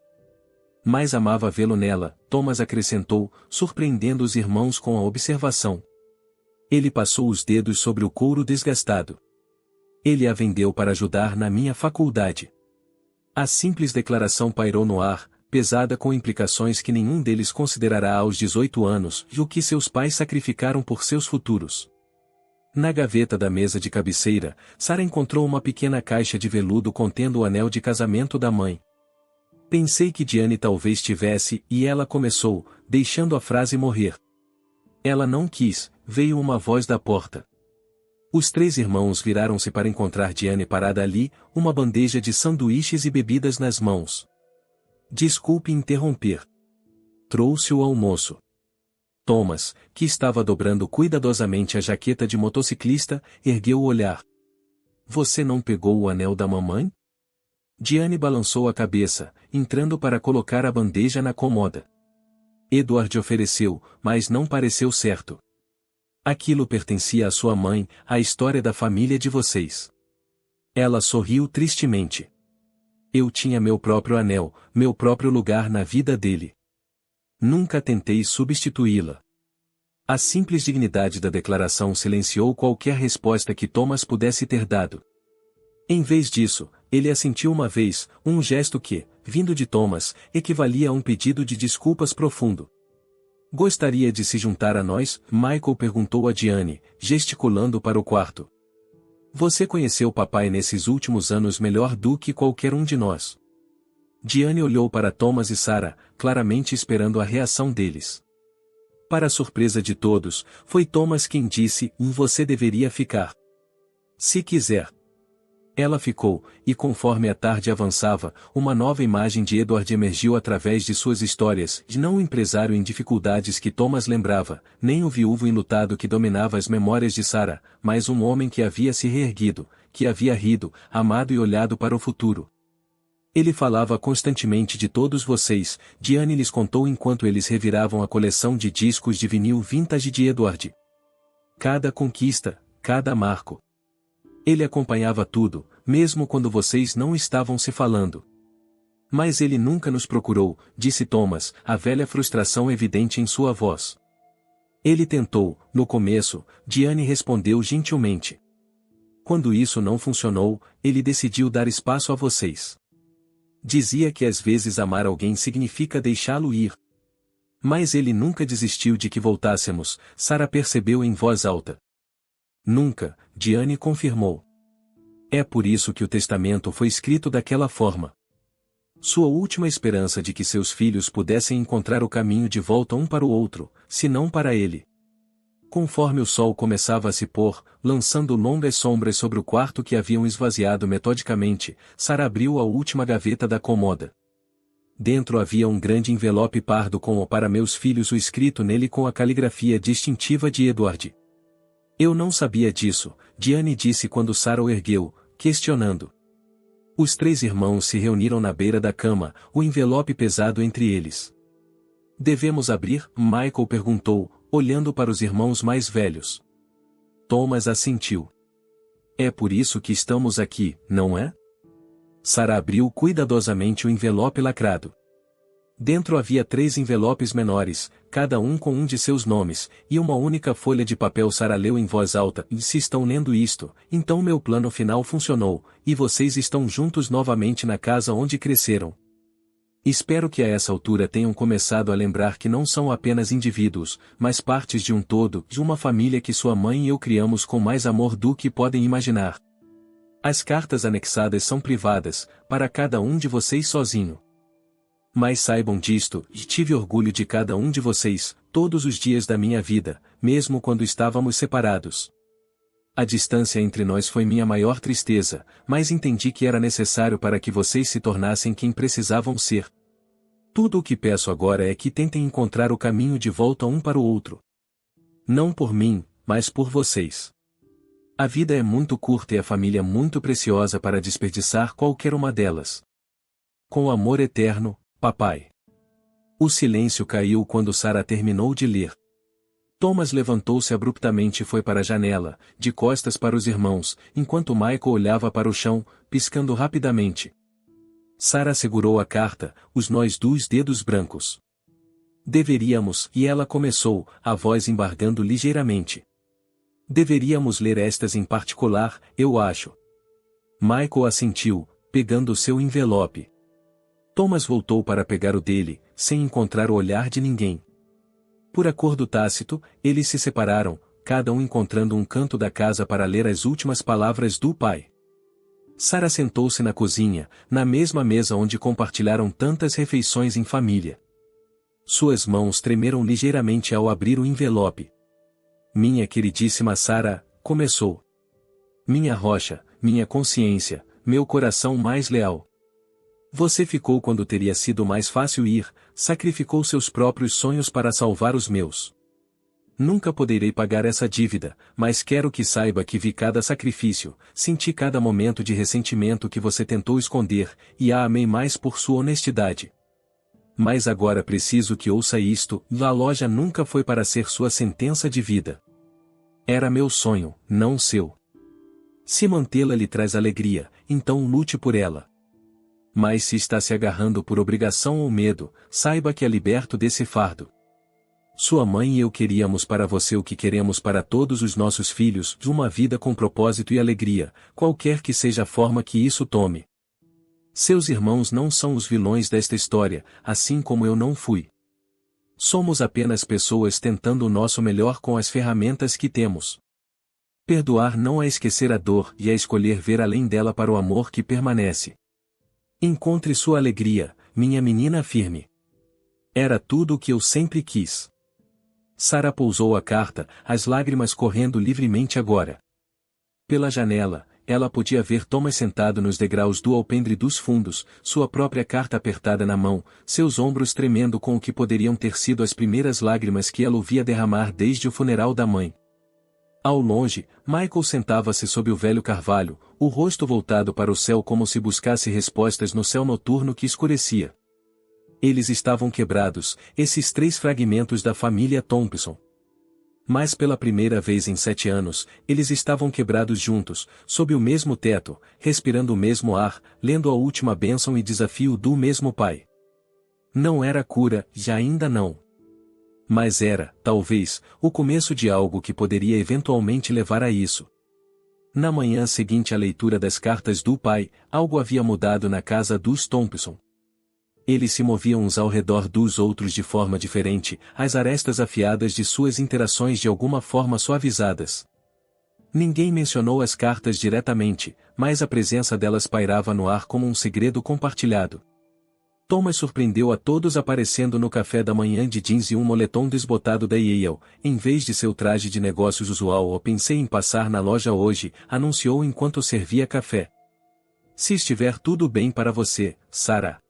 Mas amava vê-lo nela, Thomas acrescentou, surpreendendo os irmãos com a observação. Ele passou os dedos sobre o couro desgastado. Ele a vendeu para ajudar na minha faculdade. A simples declaração pairou no ar, pesada com implicações que nenhum deles considerará aos 18 anos e o que seus pais sacrificaram por seus futuros. Na gaveta da mesa de cabeceira, Sarah encontrou uma pequena caixa de veludo contendo o anel de casamento da mãe. Pensei que Diane talvez tivesse, e ela começou, deixando a frase morrer. Ela não quis, veio uma voz da porta. Os três irmãos viraram-se para encontrar Diane parada ali, uma bandeja de sanduíches e bebidas nas mãos. Desculpe interromper. Trouxe o almoço. Thomas, que estava dobrando cuidadosamente a jaqueta de motociclista, ergueu o olhar. Você não pegou o anel da mamãe? Diane balançou a cabeça, entrando para colocar a bandeja na cômoda. Edward ofereceu, mas não pareceu certo. Aquilo pertencia à sua mãe, à história da família de vocês. Ela sorriu tristemente. Eu tinha meu próprio anel, meu próprio lugar na vida dele. Nunca tentei substituí-la. A simples dignidade da declaração silenciou qualquer resposta que Thomas pudesse ter dado. Em vez disso, ele assentiu uma vez, um gesto que, vindo de Thomas, equivalia a um pedido de desculpas profundo. Gostaria de se juntar a nós? Michael perguntou a Diane, gesticulando para o quarto. Você conheceu papai nesses últimos anos melhor do que qualquer um de nós. Diane olhou para Thomas e Sarah, claramente esperando a reação deles. Para a surpresa de todos, foi Thomas quem disse, você deveria ficar. Se quiser. Ela ficou, e conforme a tarde avançava, uma nova imagem de Edward emergiu através de suas histórias, de não o empresário em dificuldades que Thomas lembrava, nem o viúvo enlutado que dominava as memórias de Sarah, mas um homem que havia se reerguido, que havia rido, amado e olhado para o futuro. Ele falava constantemente de todos vocês, Diane lhes contou enquanto eles reviravam a coleção de discos de vinil vintage de Edward. Cada conquista, cada marco. Ele acompanhava tudo, mesmo quando vocês não estavam se falando. Mas ele nunca nos procurou, disse Thomas, a velha frustração evidente em sua voz. Ele tentou, no começo, Diane respondeu gentilmente. Quando isso não funcionou, ele decidiu dar espaço a vocês. Dizia que às vezes amar alguém significa deixá-lo ir. Mas ele nunca desistiu de que voltássemos, Sarah percebeu em voz alta. Nunca, Diane confirmou. É por isso que o testamento foi escrito daquela forma. Sua última esperança de que seus filhos pudessem encontrar o caminho de volta um para o outro, se não para ele. Conforme o sol começava a se pôr, lançando longas sombras sobre o quarto que haviam esvaziado metodicamente, Sarah abriu a última gaveta da cômoda. Dentro havia um grande envelope pardo com o "para meus filhos" o escrito nele com a caligrafia distintiva de Edward. Eu não sabia disso, Diane disse quando Sarah o ergueu, questionando. Os 3 irmãos se reuniram na beira da cama, o envelope pesado entre eles. Devemos abrir? Michael perguntou, olhando para os irmãos mais velhos. Thomas assentiu. É por isso que estamos aqui, não é? Sarah abriu cuidadosamente o envelope lacrado. Dentro havia 3 envelopes menores, cada um com um de seus nomes, e uma única folha de papel. Sarah leu em voz alta: se estão lendo isto, então meu plano final funcionou, e vocês estão juntos novamente na casa onde cresceram. Espero que a essa altura tenham começado a lembrar que não são apenas indivíduos, mas partes de um todo, de uma família que sua mãe e eu criamos com mais amor do que podem imaginar. As cartas anexadas são privadas, para cada um de vocês sozinho. Mas saibam disto, e tive orgulho de cada um de vocês, todos os dias da minha vida, mesmo quando estávamos separados. A distância entre nós foi minha maior tristeza, mas entendi que era necessário para que vocês se tornassem quem precisavam ser. Tudo o que peço agora é que tentem encontrar o caminho de volta um para o outro. Não por mim, mas por vocês. A vida é muito curta e a família muito preciosa para desperdiçar qualquer uma delas. Com amor eterno, Papai. O silêncio caiu quando Sarah terminou de ler. Thomas levantou-se abruptamente e foi para a janela, de costas para os irmãos, enquanto Michael olhava para o chão, piscando rapidamente. Sarah segurou a carta, os nós dos dedos brancos. Deveríamos, e ela começou, a voz embargando ligeiramente. Deveríamos ler estas em particular, eu acho. Michael assentiu, pegando seu envelope. Thomas voltou para pegar o dele, sem encontrar o olhar de ninguém. Por acordo tácito, eles se separaram, cada um encontrando um canto da casa para ler as últimas palavras do pai. Sarah sentou-se na cozinha, na mesma mesa onde compartilharam tantas refeições em família. Suas mãos tremeram ligeiramente ao abrir o envelope. Minha queridíssima Sarah, começou. Minha rocha, minha consciência, meu coração mais leal. Você ficou quando teria sido mais fácil ir, sacrificou seus próprios sonhos para salvar os meus. Nunca poderei pagar essa dívida, mas quero que saiba que vi cada sacrifício, senti cada momento de ressentimento que você tentou esconder, e a amei mais por sua honestidade. Mas agora preciso que ouça isto: a loja nunca foi para ser sua sentença de vida. Era meu sonho, não seu. Se mantê-la lhe traz alegria, então lute por ela. Mas se está se agarrando por obrigação ou medo, saiba que é liberto desse fardo. Sua mãe e eu queríamos para você o que queremos para todos os nossos filhos, uma vida com propósito e alegria, qualquer que seja a forma que isso tome. Seus irmãos não são os vilões desta história, assim como eu não fui. Somos apenas pessoas tentando o nosso melhor com as ferramentas que temos. Perdoar não é esquecer a dor e é escolher ver além dela para o amor que permanece. Encontre sua alegria, minha menina firme. Era tudo o que eu sempre quis. Sarah pousou a carta, as lágrimas correndo livremente agora. Pela janela, ela podia ver Thomas sentado nos degraus do alpendre dos fundos, sua própria carta apertada na mão, seus ombros tremendo com o que poderiam ter sido as primeiras lágrimas que ela ouvia derramar desde o funeral da mãe. Ao longe, Michael sentava-se sob o velho carvalho, o rosto voltado para o céu como se buscasse respostas no céu noturno que escurecia. Eles estavam quebrados, esses 3 fragmentos da família Thompson. Mas pela primeira vez em 7 anos, eles estavam quebrados juntos, sob o mesmo teto, respirando o mesmo ar, lendo a última bênção e desafio do mesmo pai. Não era cura, já ainda não. Mas era, talvez, o começo de algo que poderia eventualmente levar a isso. Na manhã seguinte à leitura das cartas do pai, algo havia mudado na casa dos Thompson. Eles se moviam uns ao redor dos outros de forma diferente, as arestas afiadas de suas interações de alguma forma suavizadas. Ninguém mencionou as cartas diretamente, mas a presença delas pairava no ar como um segredo compartilhado. Thomas surpreendeu a todos aparecendo no café da manhã de jeans e um moletom desbotado da Yale, em vez de seu traje de negócios usual. Eu pensei em passar na loja hoje, anunciou enquanto servia café. Se estiver tudo bem para você, Sarah.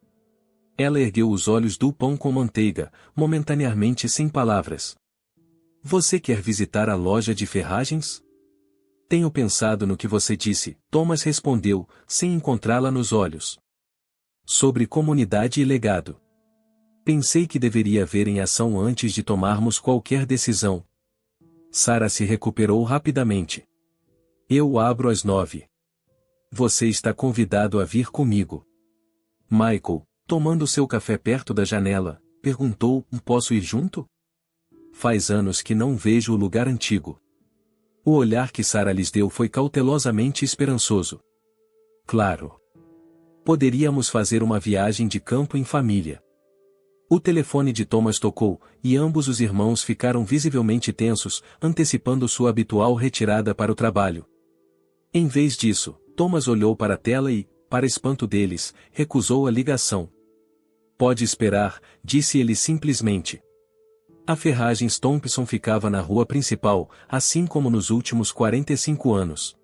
Ela ergueu os olhos do pão com manteiga, momentaneamente sem palavras. Você quer visitar a loja de ferragens? Tenho pensado no que você disse, Thomas respondeu, sem encontrá-la nos olhos. Sobre comunidade e legado. Pensei que deveria ver em ação antes de tomarmos qualquer decisão. Sarah se recuperou rapidamente. Eu abro às 9. Você está convidado a vir comigo. Michael, tomando seu café perto da janela, perguntou, posso ir junto? Faz anos que não vejo o lugar antigo. O olhar que Sarah lhes deu foi cautelosamente esperançoso. Claro. Poderíamos fazer uma viagem de campo em família. O telefone de Thomas tocou, e ambos os irmãos ficaram visivelmente tensos, antecipando sua habitual retirada para o trabalho. Em vez disso, Thomas olhou para a tela e, para espanto deles, recusou a ligação. Pode esperar, disse ele simplesmente. A Ferragens Thompson ficava na rua principal, assim como nos últimos 45 anos.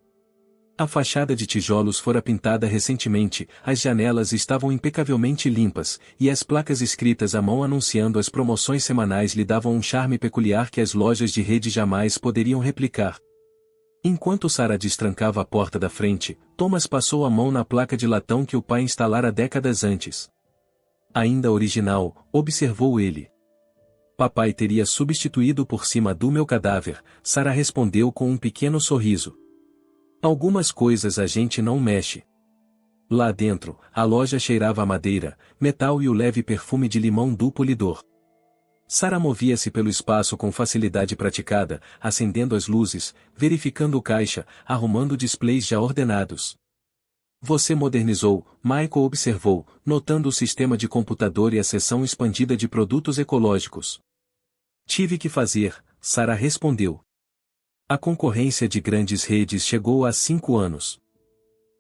A fachada de tijolos fora pintada recentemente, as janelas estavam impecavelmente limpas, e as placas escritas à mão anunciando as promoções semanais lhe davam um charme peculiar que as lojas de rede jamais poderiam replicar. Enquanto Sarah destrancava a porta da frente, Thomas passou a mão na placa de latão que o pai instalara décadas antes. Ainda original, observou ele. Papai teria substituído por cima do meu cadáver, Sarah respondeu com um pequeno sorriso. Algumas coisas a gente não mexe. Lá dentro, a loja cheirava a madeira, metal e o leve perfume de limão do polidor. Sarah movia-se pelo espaço com facilidade praticada, acendendo as luzes, verificando o caixa, arrumando displays já ordenados. Você modernizou, Michael observou, notando o sistema de computador e a seção expandida de produtos ecológicos. Tive que fazer, Sarah respondeu. A concorrência de grandes redes chegou há 5 anos.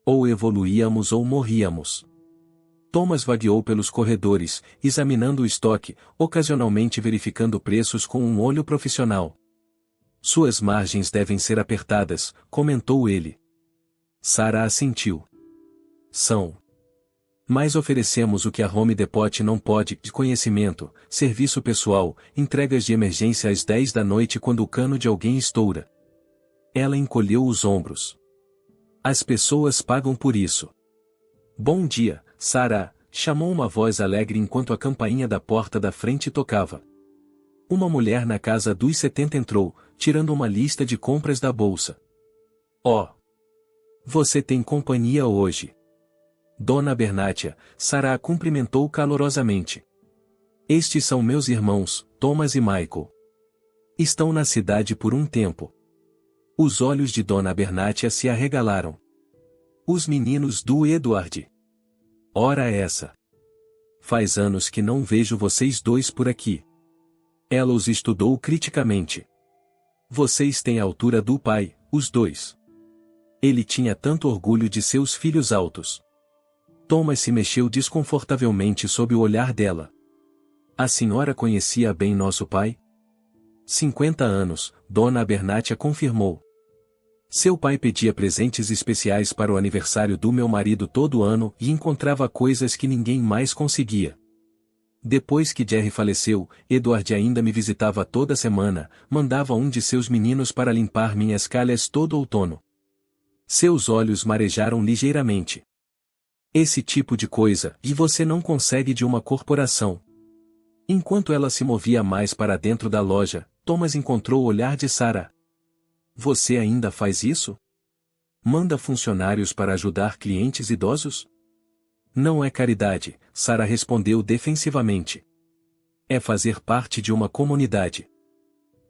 Ou evoluíamos ou morríamos. Thomas vagueou pelos corredores, examinando o estoque, ocasionalmente verificando preços com um olho profissional. Suas margens devem ser apertadas, comentou ele. Sarah assentiu. São. Mas oferecemos o que a Home Depot não pode, de conhecimento, serviço pessoal, entregas de emergência às 10 da noite quando o cano de alguém estoura. Ela encolheu os ombros. As pessoas pagam por isso. Bom dia, Sarah, chamou uma voz alegre enquanto a campainha da porta da frente tocava. Uma mulher na casa dos 70 entrou, tirando uma lista de compras da bolsa. Oh! Você tem companhia hoje. Dona Bernatia, Sarah a cumprimentou calorosamente. Estes são meus irmãos, Thomas e Michael. Estão na cidade por um tempo. Os olhos de Dona Bernatia se arregalaram. Os meninos do Edward. Ora essa. Faz anos que não vejo vocês dois por aqui. Ela os estudou criticamente. Vocês têm a altura do pai, os dois. Ele tinha tanto orgulho de seus filhos altos. Thomas se mexeu desconfortavelmente sob o olhar dela. A senhora conhecia bem nosso pai? 50 anos, Dona Bernatia confirmou. Seu pai pedia presentes especiais para o aniversário do meu marido todo ano e encontrava coisas que ninguém mais conseguia. Depois que Jerry faleceu, Edward ainda me visitava toda semana, mandava um de seus meninos para limpar minhas calhas todo outono. Seus olhos marejaram ligeiramente. Esse tipo de coisa, e você não consegue de uma corporação. Enquanto ela se movia mais para dentro da loja, Thomas encontrou o olhar de Sarah. Você ainda faz isso? Manda funcionários para ajudar clientes idosos? Não é caridade, Sarah respondeu defensivamente. É fazer parte de uma comunidade.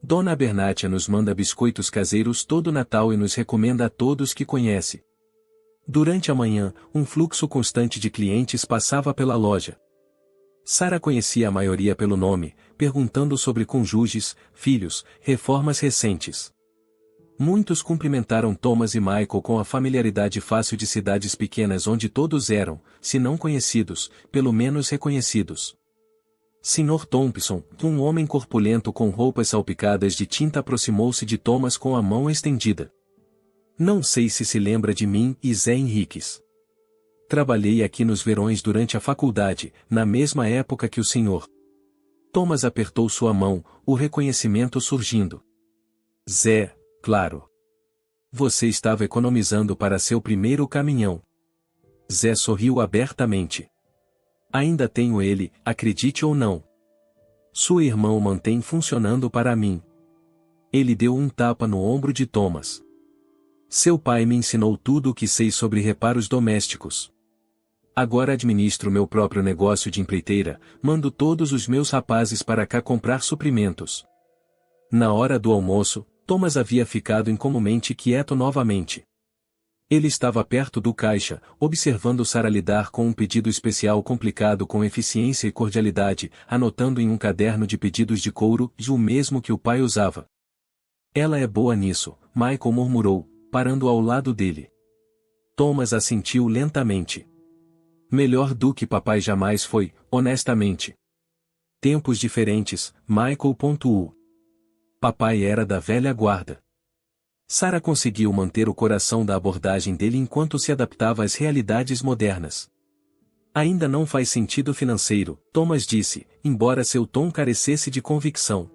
Dona Bernatia nos manda biscoitos caseiros todo Natal e nos recomenda a todos que conhece. Durante a manhã, um fluxo constante de clientes passava pela loja. Sara conhecia a maioria pelo nome, perguntando sobre cônjuges, filhos, reformas recentes. Muitos cumprimentaram Thomas e Michael com a familiaridade fácil de cidades pequenas onde todos eram, se não conhecidos, pelo menos reconhecidos. Sr. Thompson, um homem corpulento com roupas salpicadas de tinta, aproximou-se de Thomas com a mão estendida. Não sei se lembra de mim e Zé Henriques. Trabalhei aqui nos verões durante a faculdade, na mesma época que o senhor. Thomas apertou sua mão, o reconhecimento surgindo. Zé, claro. Você estava economizando para seu primeiro caminhão. Zé sorriu abertamente. Ainda tenho ele, acredite ou não. Sua irmã o mantém funcionando para mim. Ele deu um tapa no ombro de Thomas. Seu pai me ensinou tudo o que sei sobre reparos domésticos. Agora administro meu próprio negócio de empreiteira, mando todos os meus rapazes para cá comprar suprimentos. Na hora do almoço, Thomas havia ficado incomumente quieto novamente. Ele estava perto do caixa, observando Sara lidar com um pedido especial complicado com eficiência e cordialidade, anotando em um caderno de pedidos de couro, o mesmo que o pai usava. Ela é boa nisso, Michael murmurou, parando ao lado dele. Thomas assentiu lentamente. Melhor do que papai jamais foi, honestamente. Tempos diferentes, Michael pontuou. Papai era da velha guarda. Sara conseguiu manter o coração da abordagem dele enquanto se adaptava às realidades modernas. Ainda não faz sentido financeiro, Thomas disse, embora seu tom carecesse de convicção.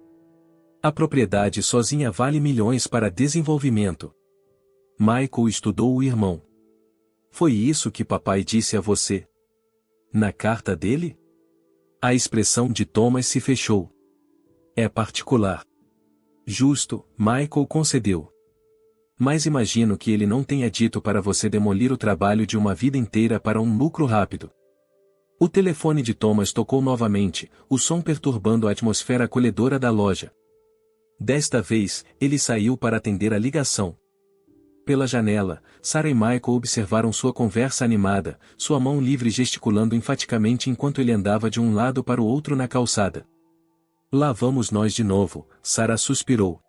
A propriedade sozinha vale milhões para desenvolvimento. Michael estudou o irmão. Foi isso que papai disse a você? Na carta dele? A expressão de Thomas se fechou. É particular. Justo, Michael concedeu. Mas imagino que ele não tenha dito para você demolir o trabalho de uma vida inteira para um lucro rápido. O telefone de Thomas tocou novamente, o som perturbando a atmosfera acolhedora da loja. Desta vez, ele saiu para atender a ligação. Pela janela, Sara e Michael observaram sua conversa animada, sua mão livre gesticulando enfaticamente enquanto ele andava de um lado para o outro na calçada. Lá vamos nós de novo, Sara suspirou.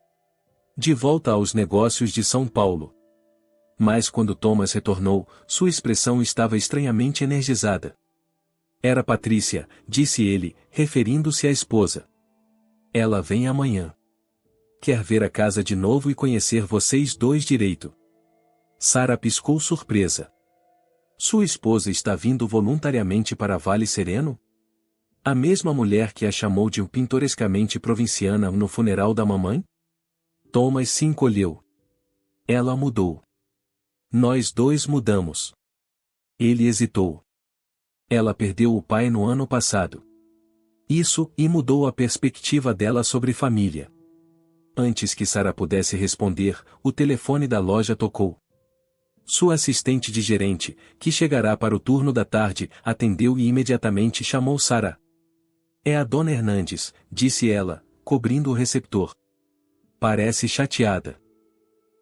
De volta aos negócios de São Paulo. Mas quando Thomas retornou, sua expressão estava estranhamente energizada. Era Patrícia, disse ele, referindo-se à esposa. Ela vem amanhã. Quer ver a casa de novo e conhecer vocês dois direito. Sara piscou surpresa. Sua esposa está vindo voluntariamente para Vale Sereno? A mesma mulher que a chamou de pintorescamente provinciana no funeral da mamãe? Thomas se encolheu. Ela mudou. Nós dois mudamos. Ele hesitou. Ela perdeu o pai no ano passado. Isso, e mudou a perspectiva dela sobre família. Antes que Sara pudesse responder, o telefone da loja tocou. Sua assistente de gerente, que chegará para o turno da tarde, atendeu e imediatamente chamou Sara. É a dona Hernandes, disse ela, cobrindo o receptor. Parece chateada.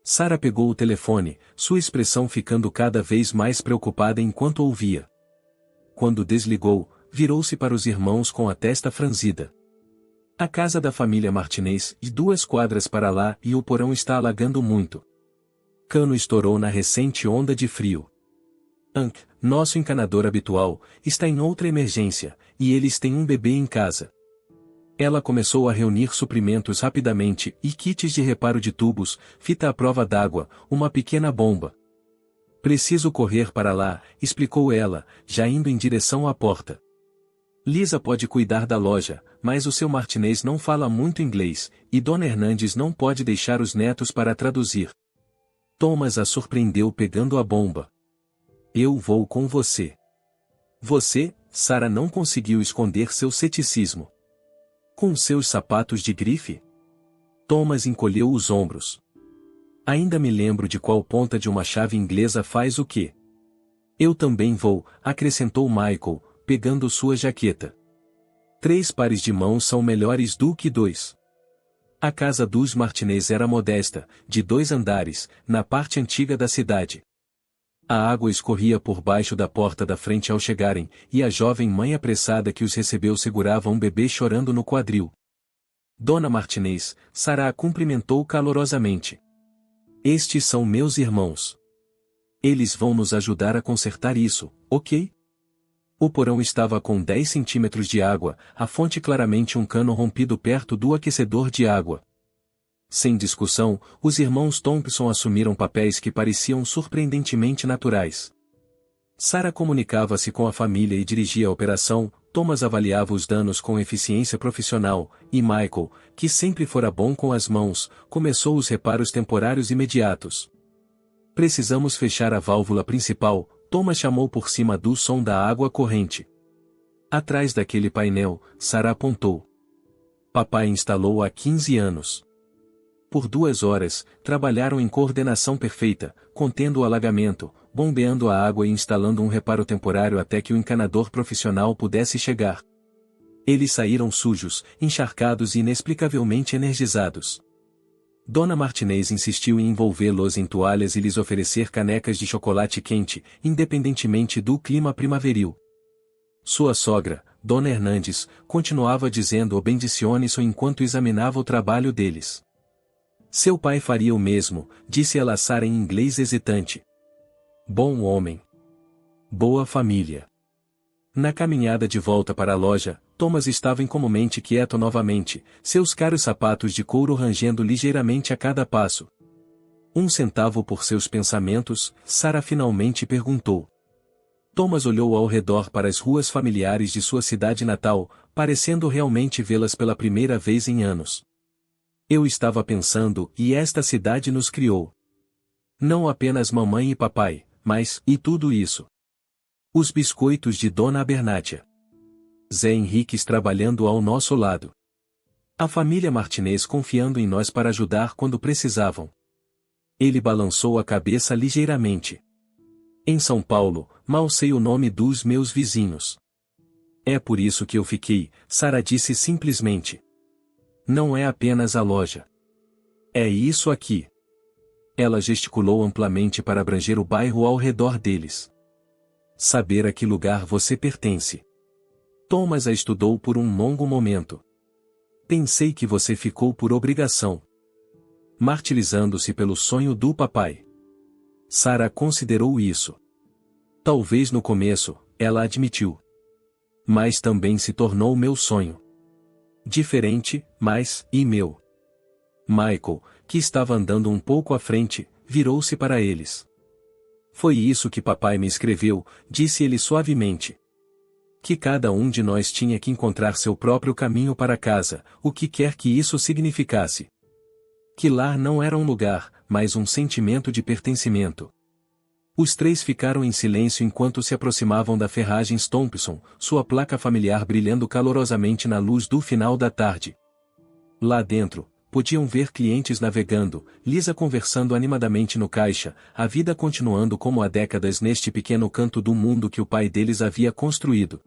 Sara pegou o telefone, sua expressão ficando cada vez mais preocupada enquanto ouvia. Quando desligou, virou-se para os irmãos com a testa franzida. A casa da família Martinez, e 2 quadras para lá, e o porão está alagando muito. Cano estourou na recente onda de frio. Hank, nosso encanador habitual, está em outra emergência, e eles têm um bebê em casa. Ela começou a reunir suprimentos rapidamente, e kits de reparo de tubos, fita à prova d'água, uma pequena bomba. Preciso correr para lá, explicou ela, já indo em direção à porta. Lisa pode cuidar da loja, mas o seu Martinez não fala muito inglês, e Dona Hernandes não pode deixar os netos para traduzir. Thomas a surpreendeu pegando a bomba. Eu vou com você. Você, Sara não conseguiu esconder seu ceticismo. Com seus sapatos de grife? Thomas encolheu os ombros. Ainda me lembro de qual ponta de uma chave inglesa faz o quê. Eu também vou, acrescentou Michael, pegando sua jaqueta. 3 pares de mãos são melhores do que 2. A casa dos Martinez era modesta, de 2 andares, na parte antiga da cidade. A água escorria por baixo da porta da frente ao chegarem, e a jovem mãe apressada que os recebeu segurava um bebê chorando no quadril. Dona Martinez, Sara a cumprimentou calorosamente. Estes são meus irmãos. Eles vão nos ajudar a consertar isso, ok? O porão estava com 10 centímetros de água, a fonte claramente um cano rompido perto do aquecedor de água. Sem discussão, os irmãos Thompson assumiram papéis que pareciam surpreendentemente naturais. Sara comunicava-se com a família e dirigia a operação, Thomas avaliava os danos com eficiência profissional, e Michael, que sempre fora bom com as mãos, começou os reparos temporários imediatos. Precisamos fechar a válvula principal, Thomas chamou por cima do som da água corrente. Atrás daquele painel, Sara apontou. Papai instalou há 15 anos. Por 2 horas, trabalharam em coordenação perfeita, contendo o alagamento, bombeando a água e instalando um reparo temporário até que o encanador profissional pudesse chegar. Eles saíram sujos, encharcados e inexplicavelmente energizados. Dona Martinez insistiu em envolvê-los em toalhas e lhes oferecer canecas de chocolate quente, independentemente do clima primaveril. Sua sogra, Dona Hernandes, continuava dizendo o bendiciones enquanto examinava o trabalho deles. Seu pai faria o mesmo, disse ela a Sara em inglês hesitante. Bom homem. Boa família. Na caminhada de volta para a loja, Thomas estava incomumente quieto novamente, seus caros sapatos de couro rangendo ligeiramente a cada passo. 1 centavo por seus pensamentos, Sara finalmente perguntou. Thomas olhou ao redor para as ruas familiares de sua cidade natal, parecendo realmente vê-las pela primeira vez em anos. Eu estava pensando, e esta cidade nos criou. Não apenas mamãe e papai, mas, e tudo isso? Os biscoitos de Dona Abernátia. Zé Henriques trabalhando ao nosso lado. A família Martinez confiando em nós para ajudar quando precisavam. Ele balançou a cabeça ligeiramente. Em São Paulo, mal sei o nome dos meus vizinhos. É por isso que eu fiquei, Sara disse simplesmente. Não é apenas a loja. É isso aqui. Ela gesticulou amplamente para abranger o bairro ao redor deles. Saber a que lugar você pertence. Thomas a estudou por um longo momento. Pensei que você ficou por obrigação. Martirizando-se pelo sonho do papai. Sara considerou isso. Talvez no começo, ela admitiu. Mas também se tornou meu sonho. Diferente, mas, e meu? Michael, que estava andando um pouco à frente, virou-se para eles. Foi isso que papai me escreveu, disse ele suavemente. Que cada um de nós tinha que encontrar seu próprio caminho para casa, o que quer que isso significasse. Que lar não era um lugar, mas um sentimento de pertencimento. Os 3 ficaram em silêncio enquanto se aproximavam da Ferragens Thompson, sua placa familiar brilhando calorosamente na luz do final da tarde. Lá dentro, podiam ver clientes navegando, Lisa conversando animadamente no caixa, a vida continuando como há décadas neste pequeno canto do mundo que o pai deles havia construído.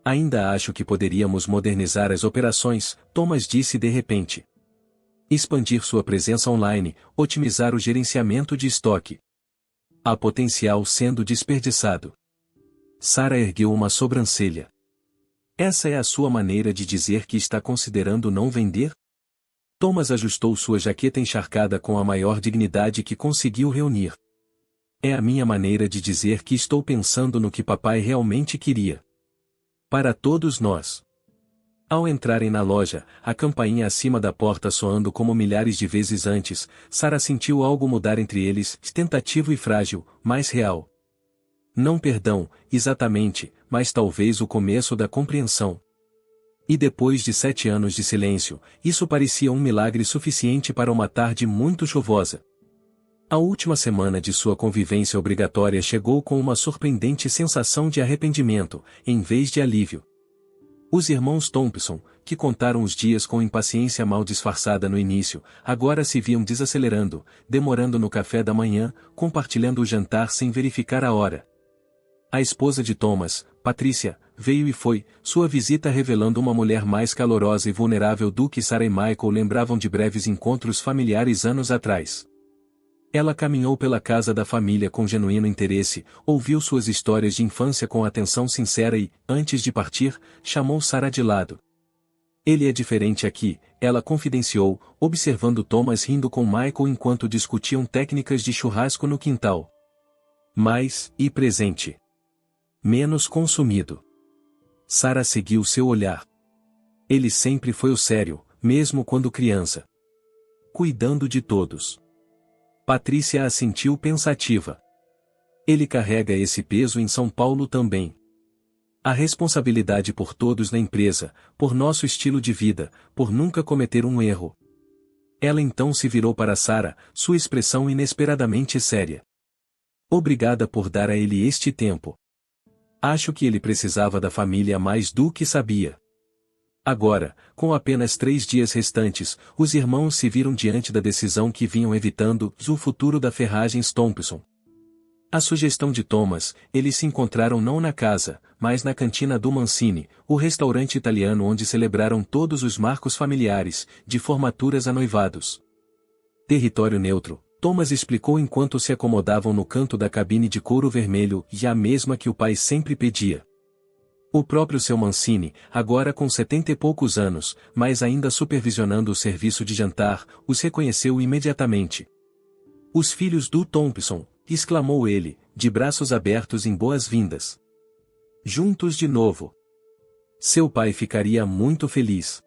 Ainda acho que poderíamos modernizar as operações, Thomas disse de repente. Expandir sua presença online, otimizar o gerenciamento de estoque. Há potencial sendo desperdiçado. Sara ergueu uma sobrancelha. Essa é a sua maneira de dizer que está considerando não vender? Thomas ajustou sua jaqueta encharcada com a maior dignidade que conseguiu reunir. É a minha maneira de dizer que estou pensando no que papai realmente queria. Para todos nós. Ao entrarem na loja, a campainha acima da porta soando como milhares de vezes antes, Sara sentiu algo mudar entre eles, tentativo e frágil, mais real. Não perdão, exatamente, mas talvez o começo da compreensão. E depois de 7 anos de silêncio, isso parecia um milagre suficiente para uma tarde muito chuvosa. A última semana de sua convivência obrigatória chegou com uma surpreendente sensação de arrependimento, em vez de alívio. Os irmãos Thompson, que contaram os dias com impaciência mal disfarçada no início, agora se viam desacelerando, demorando no café da manhã, compartilhando o jantar sem verificar a hora. A esposa de Thomas, Patrícia, veio e foi, sua visita revelando uma mulher mais calorosa e vulnerável do que Sara e Michael lembravam de breves encontros familiares anos atrás. Ela caminhou pela casa da família com genuíno interesse, ouviu suas histórias de infância com atenção sincera e, antes de partir, chamou Sarah de lado. Ele é diferente aqui, ela confidenciou, observando Thomas rindo com Michael enquanto discutiam técnicas de churrasco no quintal. Mais, e presente. Menos consumido. Sarah seguiu seu olhar. Ele sempre foi o sério, mesmo quando criança. Cuidando de todos. Patrícia assentiu pensativa. Ele carrega esse peso em São Paulo também. A responsabilidade por todos na empresa, por nosso estilo de vida, por nunca cometer um erro. Ela então se virou para Sarah, sua expressão inesperadamente séria. Obrigada por dar a ele este tempo. Acho que ele precisava da família mais do que sabia. Agora, com apenas 3 dias restantes, os irmãos se viram diante da decisão que vinham evitando, o futuro da Ferragens Thompson. A sugestão de Thomas, eles se encontraram não na casa, mas na cantina do Mancini, o restaurante italiano onde celebraram todos os marcos familiares, de formaturas a noivados. Território neutro, Thomas explicou enquanto se acomodavam no canto da cabine de couro vermelho, e a mesma que o pai sempre pedia. O próprio seu Mancini, agora com 70 e poucos anos, mas ainda supervisionando o serviço de jantar, os reconheceu imediatamente. Os filhos do Thompson, exclamou ele, de braços abertos em boas-vindas. Juntos de novo. Seu pai ficaria muito feliz.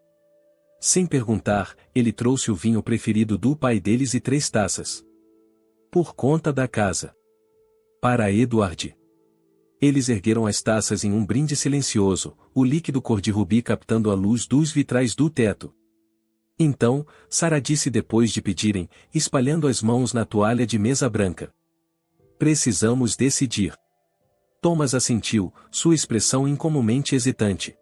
Sem perguntar, ele trouxe o vinho preferido do pai deles e 3 taças. Por conta da casa. Para Edward. Eles ergueram as taças em um brinde silencioso, o líquido cor de rubi captando a luz dos vitrais do teto. Então, Sarah disse depois de pedirem, espalhando as mãos na toalha de mesa branca. Precisamos decidir. Thomas assentiu, sua expressão incomumente hesitante.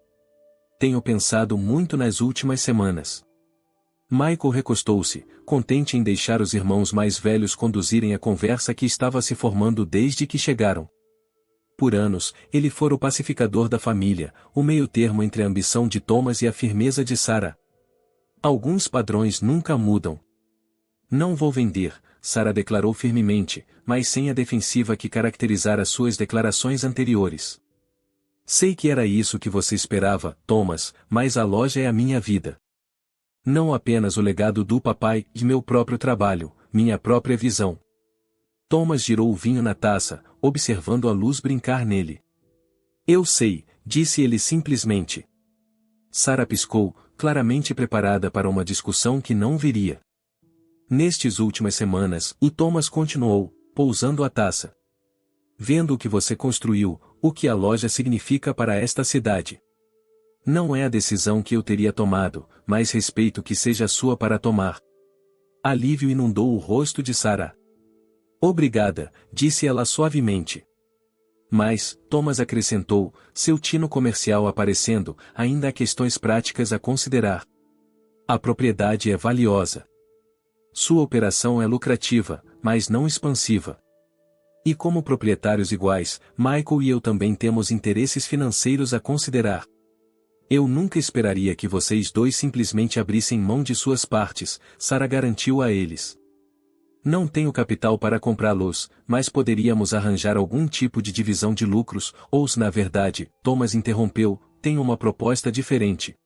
Tenho pensado muito nas últimas semanas. Michael recostou-se, contente em deixar os irmãos mais velhos conduzirem a conversa que estava se formando desde que chegaram. Por anos, ele fora o pacificador da família, o meio-termo entre a ambição de Thomas e a firmeza de Sarah. Alguns padrões nunca mudam. Não vou vender, Sarah declarou firmemente, mas sem a defensiva que caracterizara suas declarações anteriores. Sei que era isso que você esperava, Thomas, mas a loja é a minha vida. Não apenas o legado do papai, e meu próprio trabalho, minha própria visão. Thomas girou o vinho na taça, observando a luz brincar nele. Eu sei, disse ele simplesmente. Sarah piscou, claramente preparada para uma discussão que não viria. Nestes últimas semanas, o Thomas continuou, pousando a taça. Vendo o que você construiu, o que a loja significa para esta cidade. Não é a decisão que eu teria tomado, mas respeito que seja sua para tomar. Alívio inundou o rosto de Sarah. Obrigada, disse ela suavemente. Mas, Thomas acrescentou, seu tino comercial aparecendo, ainda há questões práticas a considerar. A propriedade é valiosa. Sua operação é lucrativa, mas não expansiva. E como proprietários iguais, Michael e eu também temos interesses financeiros a considerar. Eu nunca esperaria que vocês dois simplesmente abrissem mão de suas partes, Sarah garantiu a eles. Não tenho capital para comprá-los, mas poderíamos arranjar algum tipo de divisão de lucros, ou se na verdade, Thomas interrompeu, tenho uma proposta diferente.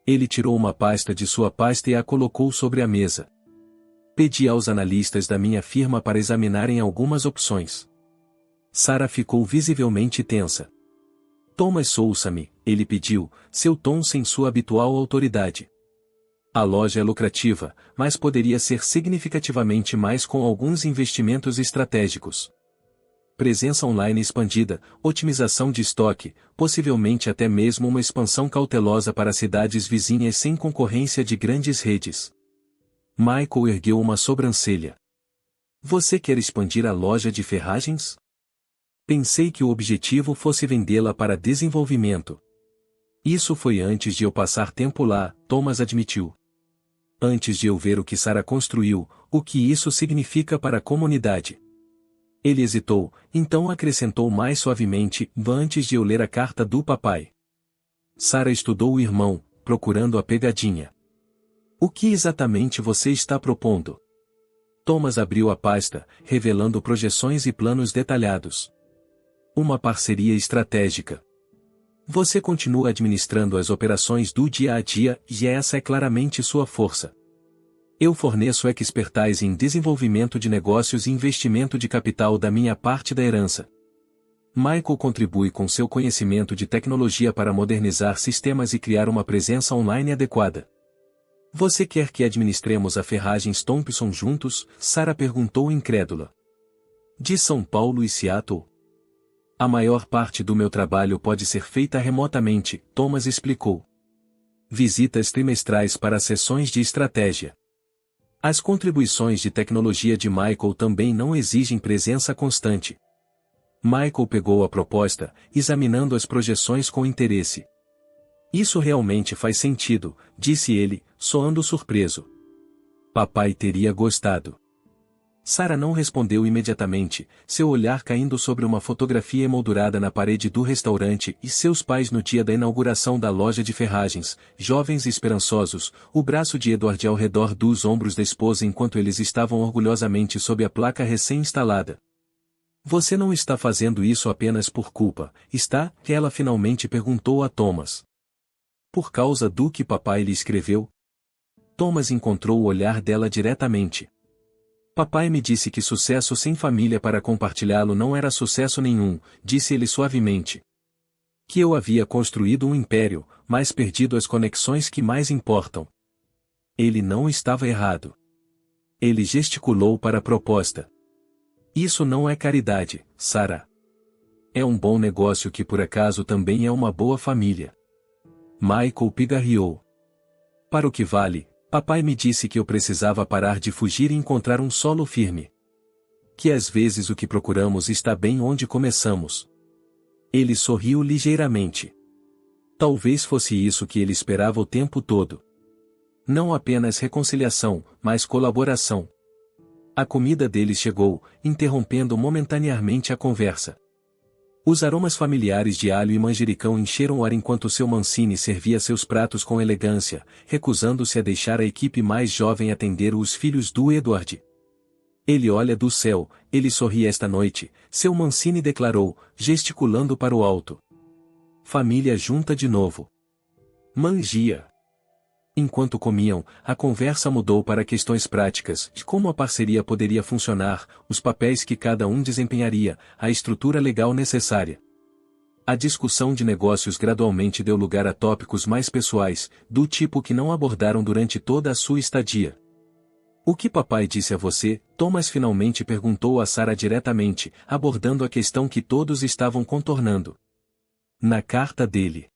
Ele tirou uma pasta de sua pasta e a colocou sobre a mesa. Pedi aos analistas da minha firma para examinarem algumas opções. Sarah ficou visivelmente tensa. Thomas ouça-me, ele pediu, seu tom sem sua habitual autoridade. A loja é lucrativa, mas poderia ser significativamente mais com alguns investimentos estratégicos. Presença online expandida, otimização de estoque, possivelmente até mesmo uma expansão cautelosa para cidades vizinhas sem concorrência de grandes redes. Michael ergueu uma sobrancelha. Você quer expandir a loja de ferragens? Pensei que o objetivo fosse vendê-la para desenvolvimento. Isso foi antes de eu passar tempo lá, Thomas admitiu. Antes de eu ver o que Sarah construiu, o que isso significa para a comunidade. Ele hesitou, então acrescentou mais suavemente, antes de eu ler a carta do papai. Sarah estudou o irmão, procurando a pegadinha. O que exatamente você está propondo? Thomas abriu a pasta, revelando projeções e planos detalhados. Uma parceria estratégica. Você continua administrando as operações do dia a dia e essa é claramente sua força. Eu forneço expertise em desenvolvimento de negócios e investimento de capital da minha parte da herança. Michael contribui com seu conhecimento de tecnologia para modernizar sistemas e criar uma presença online adequada. Você quer que administremos a Ferragens Thompson juntos? Sarah perguntou incrédula. De São Paulo e Seattle? A maior parte do meu trabalho pode ser feita remotamente, Thomas explicou. Visitas trimestrais para sessões de estratégia. As contribuições de tecnologia de Michael também não exigem presença constante. Michael pegou a proposta, examinando as projeções com interesse. Isso realmente faz sentido, disse ele, soando surpreso. Papai teria gostado. Sarah não respondeu imediatamente, seu olhar caindo sobre uma fotografia emoldurada na parede do restaurante e seus pais no dia da inauguração da loja de ferragens, jovens e esperançosos, o braço de Edward ao redor dos ombros da esposa enquanto eles estavam orgulhosamente sob a placa recém-instalada. Você não está fazendo isso apenas por culpa, está? Ela finalmente perguntou a Thomas. Por causa do que papai lhe escreveu? Thomas encontrou o olhar dela diretamente. Papai me disse que sucesso sem família para compartilhá-lo não era sucesso nenhum, disse ele suavemente. Que eu havia construído um império, mas perdido as conexões que mais importam. Ele não estava errado. Ele gesticulou para a proposta. Isso não é caridade, Sarah. É um bom negócio que por acaso também é uma boa família. Michael pigarreou. Para o que vale, papai me disse que eu precisava parar de fugir e encontrar um solo firme. Que às vezes o que procuramos está bem onde começamos. Ele sorriu ligeiramente. Talvez fosse isso que ele esperava o tempo todo. Não apenas reconciliação, mas colaboração. A comida deles chegou, interrompendo momentaneamente a conversa. Os aromas familiares de alho e manjericão encheram o ar enquanto seu Mancini servia seus pratos com elegância, recusando-se a deixar a equipe mais jovem atender os filhos do Edward. Ele olha do céu, ele sorri esta noite, seu Mancini declarou, gesticulando para o alto. Família junta de novo. Mangia. Enquanto comiam, a conversa mudou para questões práticas, de como a parceria poderia funcionar, os papéis que cada um desempenharia, a estrutura legal necessária. A discussão de negócios gradualmente deu lugar a tópicos mais pessoais, do tipo que não abordaram durante toda a sua estadia. O que papai disse a você? Thomas finalmente perguntou a Sarah diretamente, abordando a questão que todos estavam contornando. Na carta dele.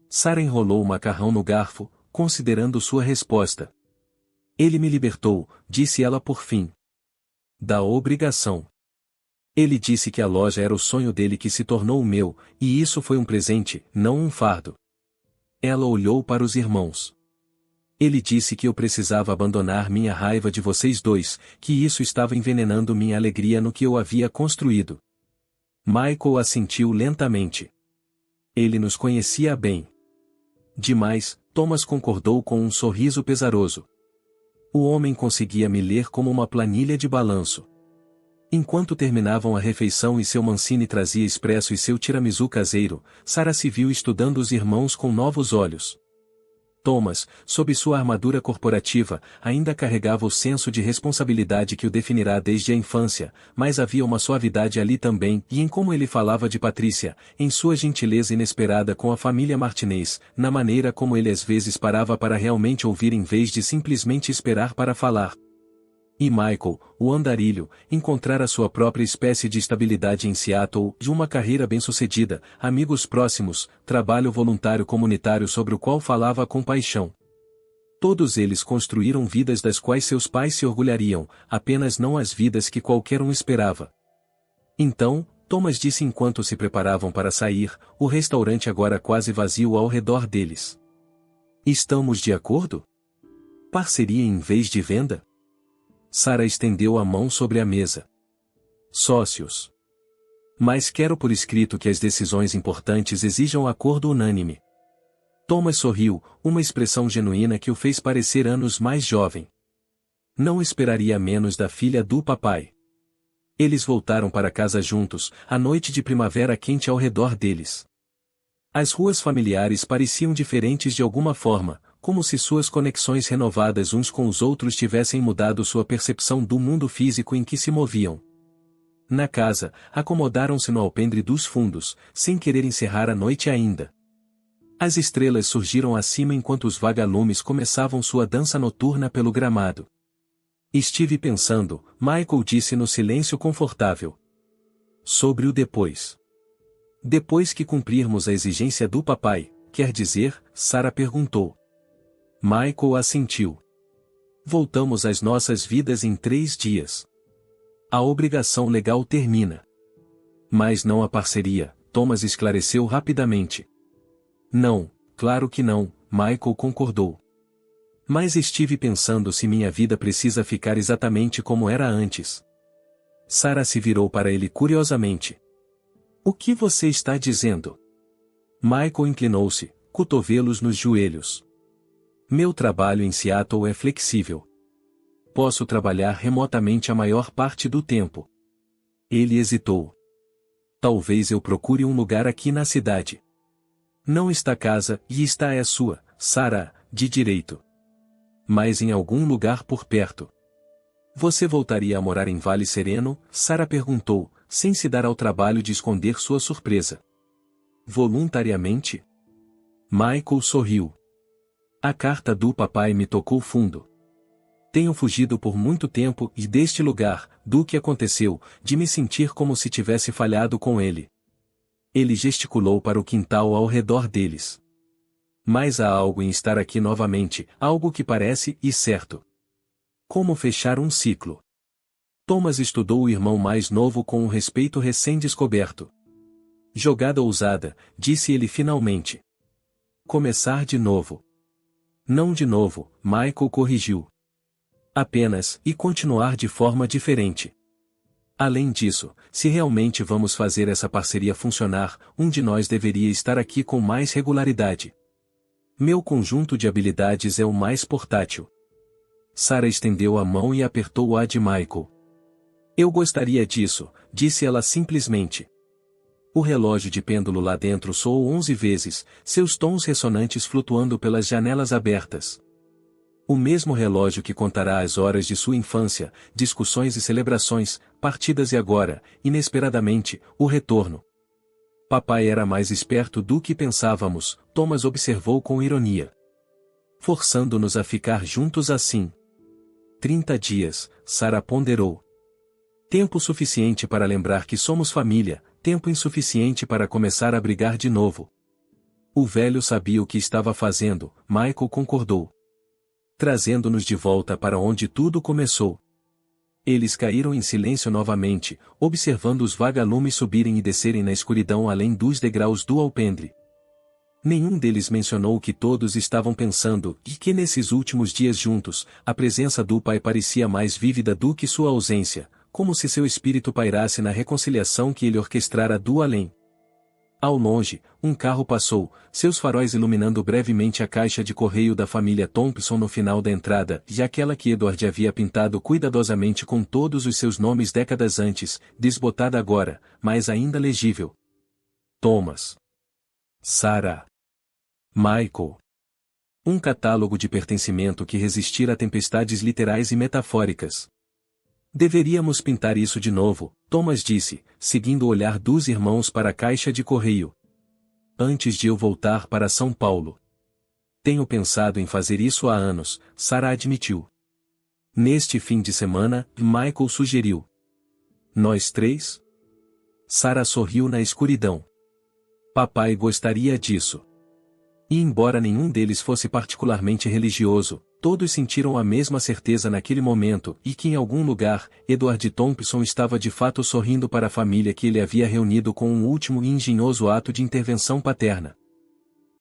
Sarah enrolou o macarrão no garfo, considerando sua resposta. Ele me libertou, disse ela por fim. Da obrigação. Ele disse que a loja era o sonho dele que se tornou o meu, e isso foi um presente, não um fardo. Ela olhou para os irmãos. Ele disse que eu precisava abandonar minha raiva de vocês dois, que isso estava envenenando minha alegria no que eu havia construído. Michael assentiu lentamente. Ele nos conhecia bem. Demais, Thomas concordou com um sorriso pesaroso. O homem conseguia me ler como uma planilha de balanço. Enquanto terminavam a refeição e seu Mancini trazia expresso e seu tiramisu caseiro, Sarah se viu estudando os irmãos com novos olhos. Thomas, sob sua armadura corporativa, ainda carregava o senso de responsabilidade que o definirá desde a infância, mas havia uma suavidade ali também, e em como ele falava de Patrícia, em sua gentileza inesperada com a família Martinez, na maneira como ele às vezes parava para realmente ouvir em vez de simplesmente esperar para falar. E Michael, o andarilho, encontrara sua própria espécie de estabilidade em Seattle, de uma carreira bem-sucedida, amigos próximos, trabalho voluntário comunitário sobre o qual falava com paixão. Todos eles construíram vidas das quais seus pais se orgulhariam, apenas não as vidas que qualquer um esperava. Então, Thomas disse enquanto se preparavam para sair, o restaurante agora quase vazio ao redor deles. Estamos de acordo? Parceria em vez de venda? Sarah estendeu a mão sobre a mesa. Sócios. Mas quero por escrito que as decisões importantes exijam acordo unânime. Thomas sorriu, uma expressão genuína que o fez parecer anos mais jovem. Não esperaria menos da filha do papai. Eles voltaram para casa juntos, a noite de primavera quente ao redor deles. As ruas familiares pareciam diferentes de alguma forma, como se suas conexões renovadas uns com os outros tivessem mudado sua percepção do mundo físico em que se moviam. Na casa, acomodaram-se no alpendre dos fundos, sem querer encerrar a noite ainda. As estrelas surgiram acima enquanto os vagalumes começavam sua dança noturna pelo gramado. Estive pensando, Michael disse no silêncio confortável. Sobre o depois. Depois que cumprirmos a exigência do papai, quer dizer, Sarah perguntou. Michael assentiu. Voltamos às nossas vidas em 3 dias. A obrigação legal termina. Mas não a parceria, Thomas esclareceu rapidamente. Não, claro que não, Michael concordou. Mas estive pensando se minha vida precisa ficar exatamente como era antes. Sarah se virou para ele curiosamente. O que você está dizendo? Michael inclinou-se, cotovelos nos joelhos. Meu trabalho em Seattle é flexível. Posso trabalhar remotamente a maior parte do tempo. Ele hesitou. Talvez eu procure um lugar aqui na cidade. Não está casa, e está é sua, Sarah, de direito. Mas em algum lugar por perto. Você voltaria a morar em Vale Sereno? Sarah perguntou, sem se dar ao trabalho de esconder sua surpresa. Voluntariamente? Michael sorriu. A carta do papai me tocou fundo. Tenho fugido por muito tempo e deste lugar, do que aconteceu, de me sentir como se tivesse falhado com ele. Ele gesticulou para o quintal ao redor deles. Mas há algo em estar aqui novamente, algo que parece e certo. Como fechar um ciclo. Thomas estudou o irmão mais novo com um respeito recém-descoberto. Jogada ousada, disse ele finalmente. Começar de novo. Não de novo, Michael corrigiu. Apenas, e continuar de forma diferente. Além disso, se realmente vamos fazer essa parceria funcionar, um de nós deveria estar aqui com mais regularidade. Meu conjunto de habilidades é o mais portátil. Sarah estendeu a mão e apertou-a de Michael. Eu gostaria disso, disse ela simplesmente. O relógio de pêndulo lá dentro soou 11 vezes, seus tons ressonantes flutuando pelas janelas abertas. O mesmo relógio que contará as horas de sua infância, discussões e celebrações, partidas e agora, inesperadamente, o retorno. Papai era mais esperto do que pensávamos, Thomas observou com ironia. Forçando-nos a ficar juntos assim. 30 dias, Sarah ponderou. Tempo suficiente para lembrar que somos família, tempo insuficiente para começar a brigar de novo. O velho sabia o que estava fazendo, Michael concordou. Trazendo-nos de volta para onde tudo começou. Eles caíram em silêncio novamente, observando os vagalumes subirem e descerem na escuridão além dos degraus do alpendre. Nenhum deles mencionou o que todos estavam pensando, e que nesses últimos dias juntos, a presença do pai parecia mais vívida do que sua ausência, como se seu espírito pairasse na reconciliação que ele orquestrara do além. Ao longe, um carro passou, seus faróis iluminando brevemente a caixa de correio da família Thompson no final da entrada, e aquela que Edward havia pintado cuidadosamente com todos os seus nomes décadas antes, desbotada agora, mas ainda legível. Thomas. Sarah. Michael. Um catálogo de pertencimento que resistira a tempestades literais e metafóricas. Deveríamos pintar isso de novo, Thomas disse, seguindo o olhar dos irmãos para a caixa de correio. Antes de eu voltar para São Paulo. Tenho pensado em fazer isso há anos, Sarah admitiu. Neste fim de semana, Michael sugeriu. Nós 3? Sarah sorriu na escuridão. Papai gostaria disso. E embora nenhum deles fosse particularmente religioso, todos sentiram a mesma certeza naquele momento e que em algum lugar, Edward Thompson estava de fato sorrindo para a família que ele havia reunido com um último e engenhoso ato de intervenção paterna.